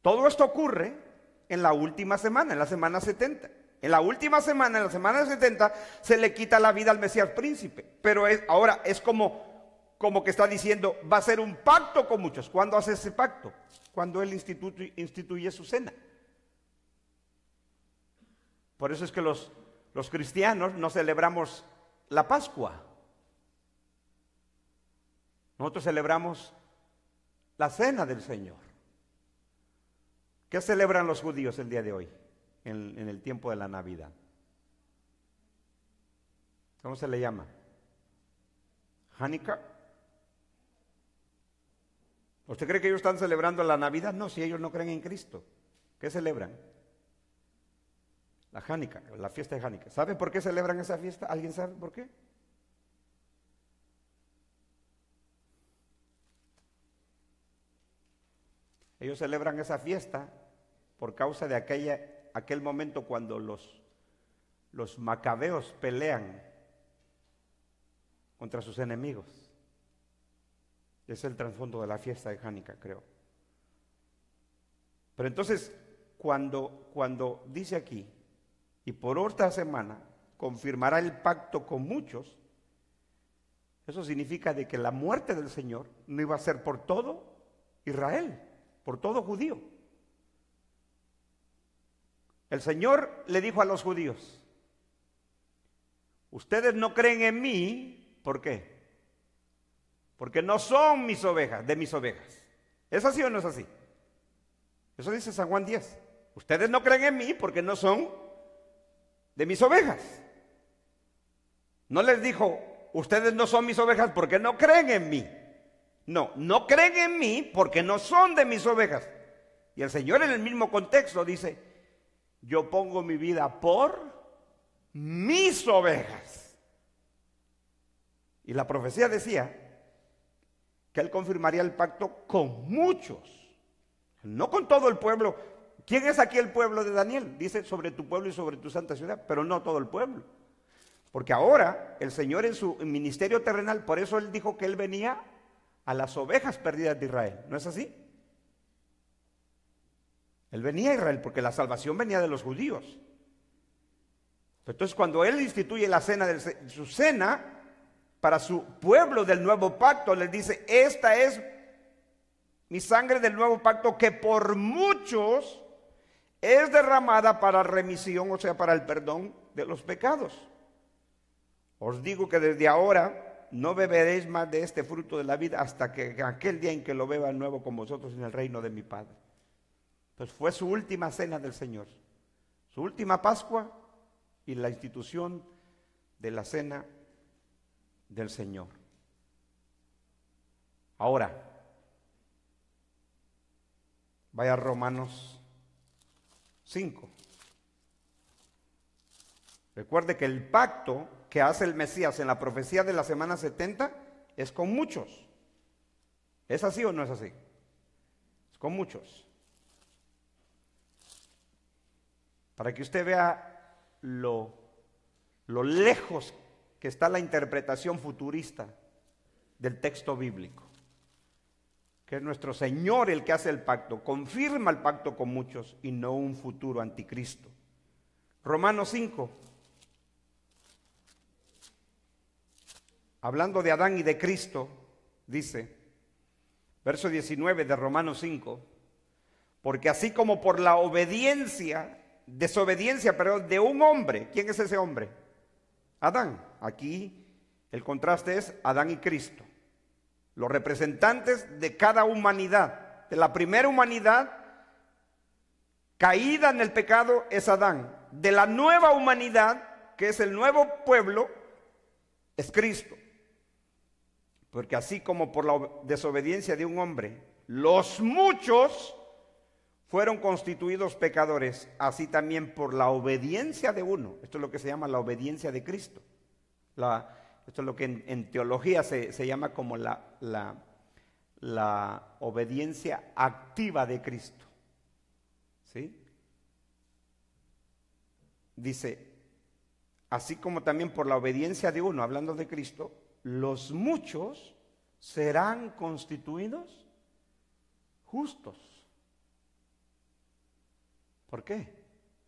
Todo esto ocurre en la última semana, en la semana 70. En la última semana, en la semana de 70, se le quita la vida al Mesías príncipe. Pero ahora es como que está diciendo, va a ser un pacto con muchos. ¿Cuándo hace ese pacto? Cuando Él instituye su cena. Por eso es que los cristianos no celebramos la Pascua. Nosotros celebramos la cena del Señor. ¿Qué celebran los judíos el día de hoy, en el tiempo de la Navidad? ¿Cómo se le llama? ¿Hanukkah? ¿Usted cree que ellos están celebrando la Navidad? No, si ellos no creen en Cristo. ¿Qué celebran? La Hanukkah, la fiesta de Hanukkah. ¿Saben por qué celebran esa fiesta? ¿Alguien sabe por qué? Ellos celebran esa fiesta por causa de aquel momento cuando los macabeos pelean contra sus enemigos. Es el trasfondo de la fiesta de Hanukkah, creo. Pero entonces, cuando dice aquí, y por otra semana confirmará el pacto con muchos, eso significa de que la muerte del Señor no iba a ser por todo Israel, por todo judío. El Señor le dijo a los judíos, ustedes no creen en mí, ¿por qué? Porque no son mis ovejas, de mis ovejas. ¿Es así o no es así? Eso dice San Juan 10. Ustedes no creen en mí porque no son de mis ovejas. No les dijo, ustedes no son mis ovejas porque no creen en mí. No, no creen en mí porque no son de mis ovejas. Y el Señor en el mismo contexto dice, yo pongo mi vida por mis ovejas. Y la profecía decía que Él confirmaría el pacto con muchos, no con todo el pueblo. ¿Quién es aquí el pueblo de Daniel? Dice sobre tu pueblo y sobre tu santa ciudad, pero no todo el pueblo. Porque ahora el Señor en su ministerio terrenal, por eso Él dijo que Él venía a las ovejas perdidas de Israel. ¿No es así? Él venía a Israel porque la salvación venía de los judíos. Entonces cuando Él instituye la cena, su cena para su pueblo del nuevo pacto, les dice, esta es mi sangre del nuevo pacto que por muchos es derramada para remisión, o sea, para el perdón de los pecados. Os digo que desde ahora no beberéis más de este fruto de la vida hasta que aquel día en que lo beba nuevo con vosotros en el reino de mi Padre. Pues fue su última cena del Señor, su última Pascua y la institución de la cena del Señor. Ahora, vaya a Romanos 5. Recuerde que el pacto que hace el Mesías en la profecía de la semana 70 es con muchos. ¿Es así o no es así? Es con muchos. Para que usted vea lo lejos que está la interpretación futurista del texto bíblico. Que es nuestro Señor el que hace el pacto, confirma el pacto con muchos y no un futuro anticristo. Romanos 5. Hablando de Adán y de Cristo, dice, verso 19 de Romanos 5, porque así como por la desobediencia de un hombre, ¿quién es ese hombre? Adán. Aquí el contraste es Adán y Cristo, los representantes de cada humanidad. De la primera humanidad caída en el pecado es Adán. De la nueva humanidad, que es el nuevo pueblo, es Cristo. Porque así como por la desobediencia de un hombre, los muchos fueron constituidos pecadores, así también por la obediencia de uno. Esto es lo que se llama la obediencia de Cristo. Esto es lo que en teología se llama como la obediencia activa de Cristo. ¿Sí? Dice, así como también por la obediencia de uno, hablando de Cristo, los muchos serán constituidos justos. ¿Por qué?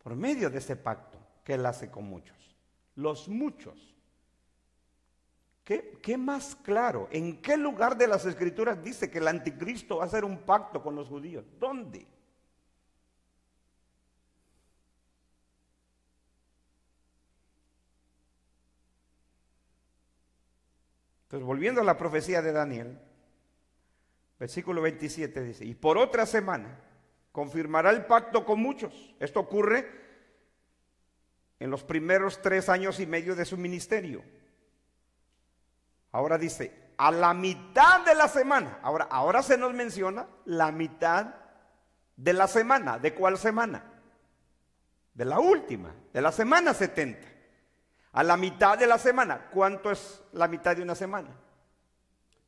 Por medio de ese pacto que Él hace con muchos. Los muchos. ¿Qué más claro? ¿En qué lugar de las Escrituras dice que el anticristo va a hacer un pacto con los judíos? ¿Dónde? Entonces, volviendo a la profecía de Daniel, versículo 27 dice, y por otra semana confirmará el pacto con muchos. Esto ocurre en los primeros 3 años y medio de su ministerio. Ahora dice, a la mitad de la semana. Ahora se nos menciona la mitad de la semana. ¿De cuál semana? De la última, de la semana 70. A la mitad de la semana. ¿Cuánto es la mitad de una semana?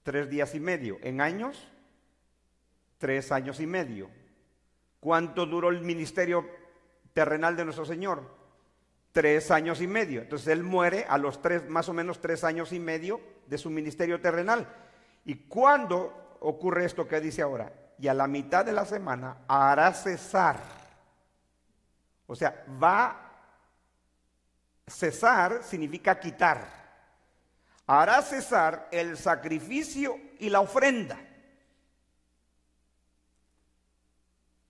3 días y medio. ¿En años? 3 años y medio. ¿Cuánto duró el ministerio terrenal de nuestro Señor? 3 años y medio. Entonces Él muere a los más o menos 3 años y medio de su ministerio terrenal. ¿Y cuándo ocurre esto que dice ahora? Y a la mitad de la semana hará cesar. O sea, cesar significa quitar. Hará cesar el sacrificio y la ofrenda.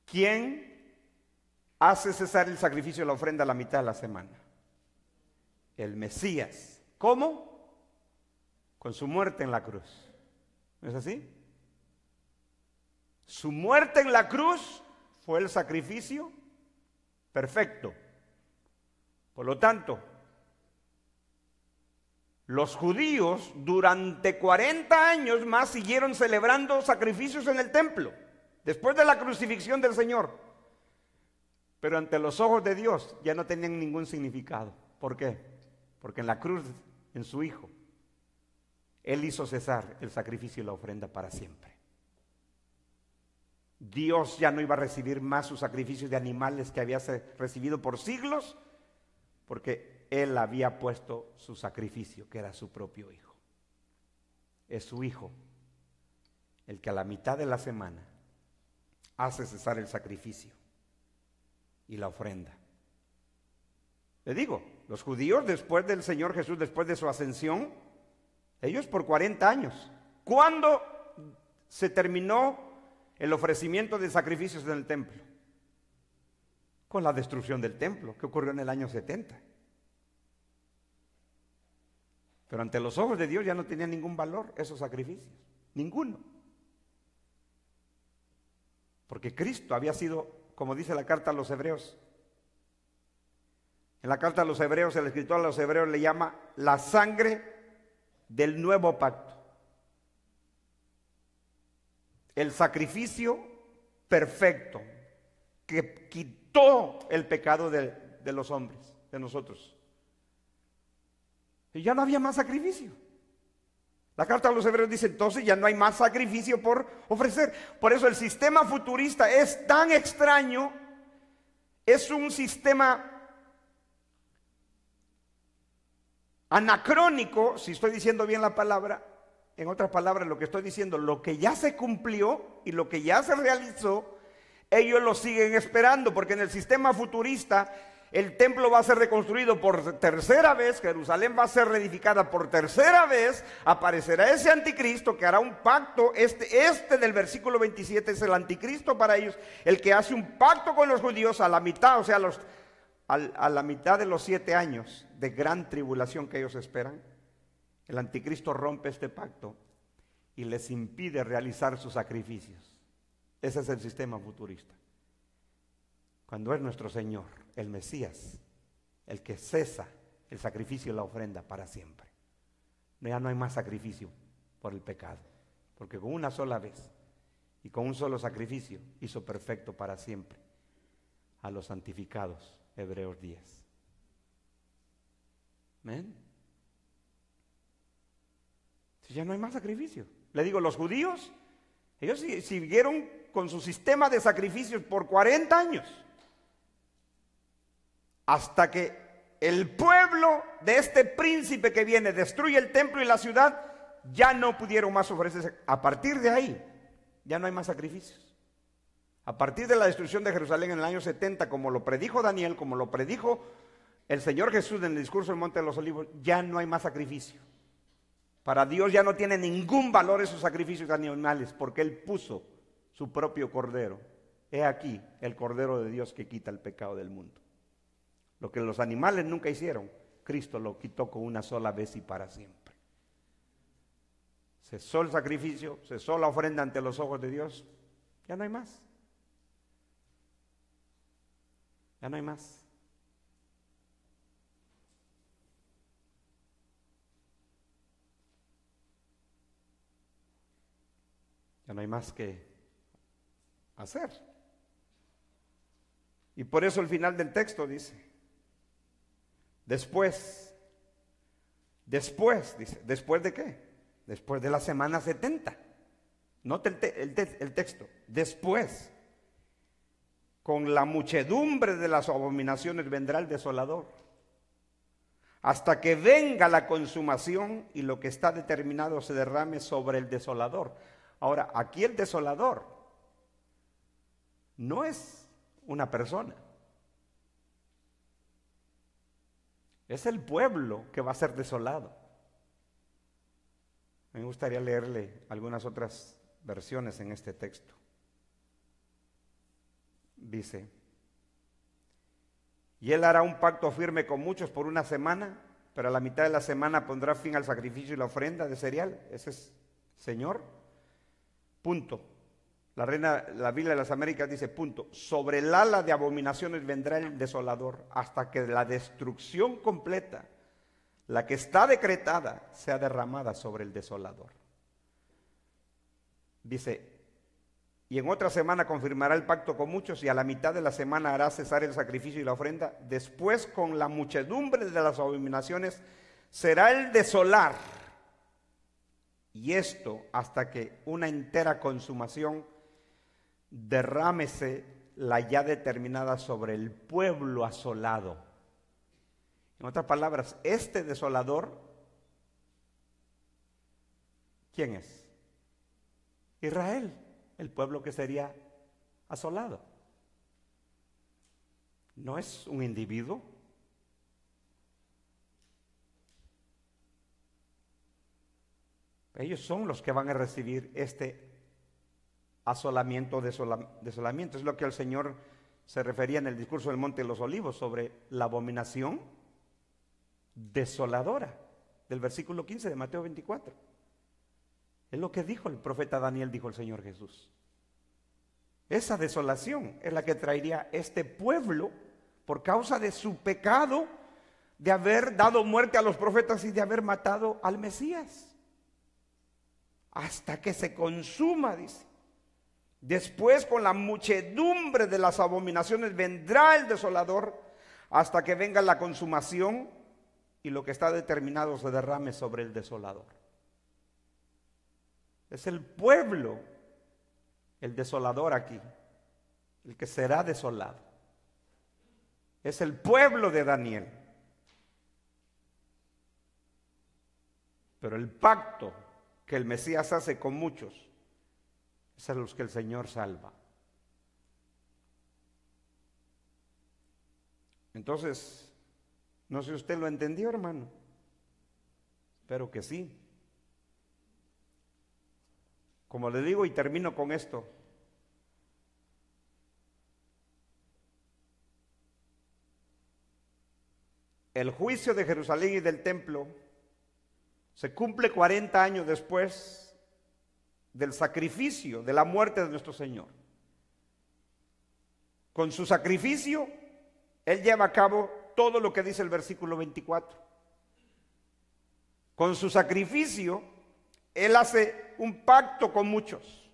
¿Quién hace cesar el sacrificio y la ofrenda a la mitad de la semana? El Mesías. ¿Cómo? Con su muerte en la cruz. ¿No es así? Su muerte en la cruz fue el sacrificio perfecto. Por lo tanto, los judíos durante 40 años más siguieron celebrando sacrificios en el templo, después de la crucifixión del Señor. Pero ante los ojos de Dios ya no tenían ningún significado. ¿Por qué? Porque en la cruz, en su Hijo, Él hizo cesar el sacrificio y la ofrenda para siempre. Dios ya no iba a recibir más sus sacrificios de animales que había recibido por siglos, porque Él había puesto su sacrificio, que era su propio Hijo. Es su Hijo el que a la mitad de la semana hace cesar el sacrificio y la ofrenda. Le digo, los judíos después del Señor Jesús, después de su ascensión, ellos por 40 años. ¿Cuándo se terminó el ofrecimiento de sacrificios en el templo? Con la destrucción del templo, que ocurrió en el año 70. Pero ante los ojos de Dios ya no tenían ningún valor esos sacrificios, ninguno. Porque Cristo había sido, como dice la carta a los hebreos, en la carta a los hebreos, el escritor a los hebreos le llama la sangre del nuevo pacto. El sacrificio perfecto que quitó el pecado de los hombres, de nosotros. Y ya no había más sacrificio. La carta a los hebreos dice, entonces ya no hay más sacrificio por ofrecer. Por eso el sistema futurista es tan extraño, es un sistema anacrónico, si estoy diciendo bien la palabra. En otras palabras, lo que estoy diciendo, lo que ya se cumplió y lo que ya se realizó, ellos lo siguen esperando, porque en el sistema futurista el templo va a ser reconstruido por tercera vez, Jerusalén va a ser reedificada por tercera vez, aparecerá ese anticristo que hará un pacto, este del versículo 27 es el anticristo para ellos, el que hace un pacto con los judíos a la mitad, o sea, a la mitad de los 7 años de gran tribulación que ellos esperan. El anticristo rompe este pacto y les impide realizar sus sacrificios. Ese es el sistema futurista. Cuando es nuestro Señor, el Mesías, el que cesa el sacrificio y la ofrenda para siempre. Ya no hay más sacrificio por el pecado, porque con una sola vez y con un solo sacrificio hizo perfecto para siempre a los santificados. Hebreos 10. ¿Ven? Ya no hay más sacrificio. Le digo, los judíos, ellos siguieron con su sistema de sacrificios por 40 años. Hasta que el pueblo de este príncipe que viene destruye el templo y la ciudad, ya no pudieron más ofrecerse. A partir de ahí, ya no hay más sacrificios. A partir de la destrucción de Jerusalén en el año 70, como lo predijo Daniel, como lo predijo el Señor Jesús en el discurso del Monte de los Olivos, ya no hay más sacrificio. Para Dios ya no tiene ningún valor esos sacrificios animales, porque Él puso su propio cordero. He aquí el cordero de Dios que quita el pecado del mundo. Lo que los animales nunca hicieron, Cristo lo quitó con una sola vez y para siempre. Cesó el sacrificio, cesó la ofrenda ante los ojos de Dios, ya no hay más. Ya no hay más. Ya no hay más que hacer. Y por eso el final del texto dice, después, dice, ¿después de qué? Después de la semana 70. Note el texto, después, con la muchedumbre de las abominaciones vendrá el desolador, hasta que venga la consumación y lo que está determinado se derrame sobre el desolador. Ahora, aquí el desolador no es una persona, es el pueblo que va a ser desolado. Me gustaría leerle algunas otras versiones en este texto. Dice, y él hará un pacto firme con muchos por una semana, pero a la mitad de la semana pondrá fin al sacrificio y la ofrenda de cereal. Ese es Señor. Punto. La Biblia de las Américas dice, punto. Sobre el ala de abominaciones vendrá el desolador, hasta que la destrucción completa, la que está decretada, sea derramada sobre el desolador. Dice, y en otra semana confirmará el pacto con muchos, y a la mitad de la semana hará cesar el sacrificio y la ofrenda. Después, con la muchedumbre de las abominaciones, será el desolar. Y esto hasta que una entera consumación derrámese la ya determinada sobre el pueblo asolado. En otras palabras, este desolador, ¿quién es? Israel, el pueblo que sería asolado. No es un individuo. Ellos son los que van a recibir este asolamiento, desolamiento. Es lo que el Señor se refería en el discurso del Monte de los Olivos sobre la abominación desoladora del versículo 15 de Mateo 24. Es lo que dijo el profeta Daniel, dijo el Señor Jesús. Esa desolación es la que traería este pueblo por causa de su pecado de haber dado muerte a los profetas y de haber matado al Mesías. Hasta que se consuma, dice. Después, con la muchedumbre de las abominaciones vendrá el desolador, hasta que venga la consumación y lo que está determinado se derrame sobre el desolador. Es el pueblo el desolador aquí, el que será desolado. Es el pueblo de Daniel. Pero el pacto que el Mesías hace con muchos es a los que el Señor salva. Entonces, no sé si usted lo entendió, hermano. Espero que sí. Como le digo, y termino con esto, el juicio de Jerusalén y del templo se cumple 40 años después del sacrificio, de la muerte de nuestro Señor. Con su sacrificio, Él lleva a cabo todo lo que dice el versículo 24. Con su sacrificio, Él hace un pacto con muchos.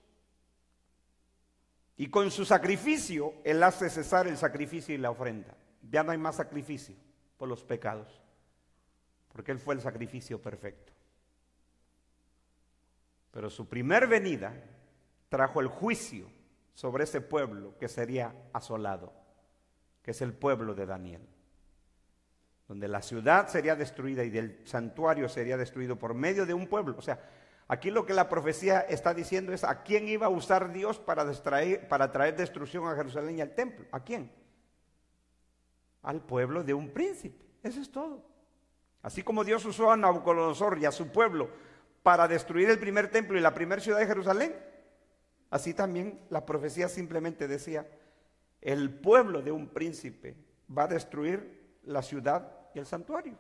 Y con su sacrificio, Él hace cesar el sacrificio y la ofrenda. Ya no hay más sacrificio por los pecados, porque Él fue el sacrificio perfecto. Pero su primer venida trajo el juicio sobre ese pueblo que sería asolado, que es el pueblo de Daniel, donde la ciudad sería destruida y el santuario sería destruido por medio de un pueblo. O sea, aquí lo que la profecía está diciendo es a quién iba a usar Dios para traer destrucción a Jerusalén y al templo. ¿A quién? Al pueblo de un príncipe. Eso es todo. Así como Dios usó a Nabucodonosor y a su pueblo para destruir el primer templo y la primera ciudad de Jerusalén, así también la profecía simplemente decía, el pueblo de un príncipe va a destruir la ciudad y el santuario.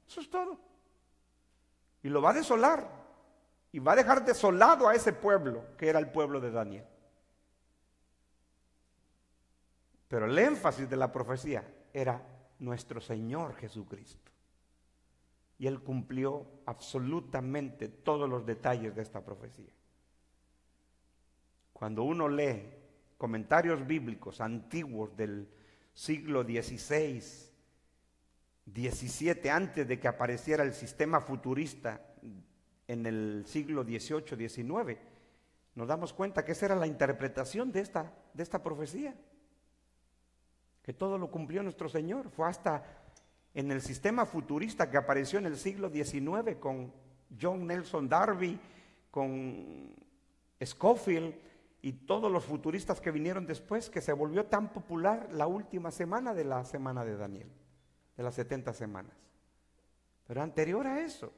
Eso es todo. Y lo va a desolar. Y va a dejar desolado a ese pueblo, que era el pueblo de Daniel. Pero el énfasis de la profecía era nuestro Señor Jesucristo. Y Él cumplió absolutamente todos los detalles de esta profecía. Cuando uno lee comentarios bíblicos antiguos del siglo XVI, XVII, antes de que apareciera el sistema futurista en el siglo XVIII, XIX, nos damos cuenta que esa era la interpretación de esta profecía, que todo lo cumplió nuestro Señor. Fue hasta en el sistema futurista que apareció en el siglo XIX con John Nelson Darby, con Scofield y todos los futuristas que vinieron después, que se volvió tan popular la última semana de la semana de Daniel, de las 70 semanas. Pero anterior a eso,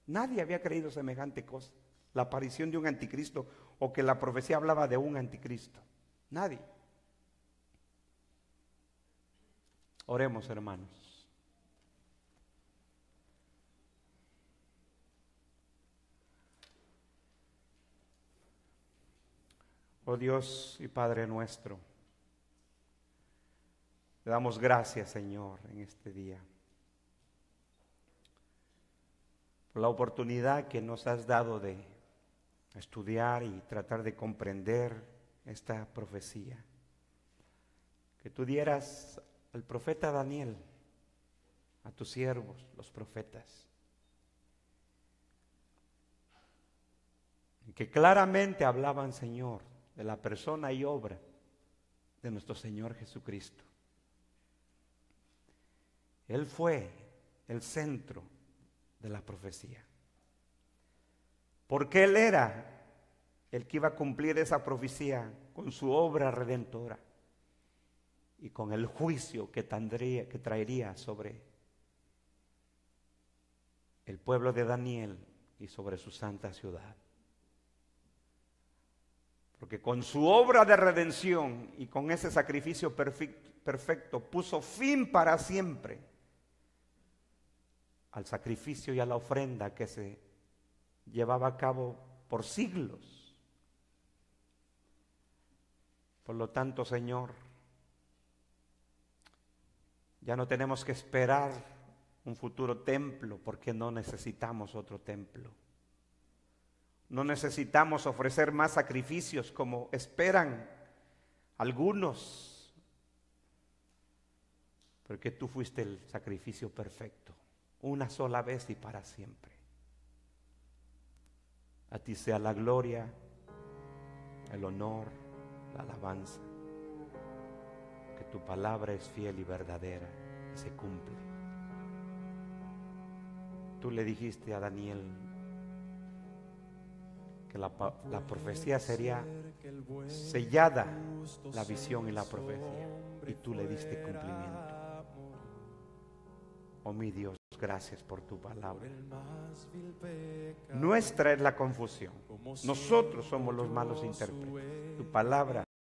nadie había creído semejante cosa, la aparición de un anticristo, o que la profecía hablaba de un anticristo. Nadie. Oremos, hermanos. Oh Dios y Padre nuestro, te damos gracias, Señor, en este día, por la oportunidad que nos has dado de estudiar y tratar de comprender esta profecía. Que tú dieras al profeta Daniel, a tus siervos, los profetas, que claramente hablaban, Señor, de la persona y obra de nuestro Señor Jesucristo. Él fue el centro de la profecía, porque Él era el que iba a cumplir esa profecía con su obra redentora y con el juicio que traería sobre el pueblo de Daniel y sobre su santa ciudad. Porque con su obra de redención y con ese sacrificio perfecto puso fin para siempre al sacrificio y a la ofrenda que se llevaba a cabo por siglos. Por lo tanto, Señor, ya no tenemos que esperar un futuro templo, porque no necesitamos otro templo. No necesitamos ofrecer más sacrificios como esperan algunos, porque tú fuiste el sacrificio perfecto, una sola vez y para siempre. A ti sea la gloria, el honor, la alabanza, que tu palabra es fiel y verdadera y se cumple. Tú le dijiste a Daniel que la profecía sería sellada, la visión y la profecía, y tú le diste cumplimiento. Oh mi Dios, gracias por tu palabra. Nuestra es la confusión, nosotros somos los malos intérpretes. Tu palabra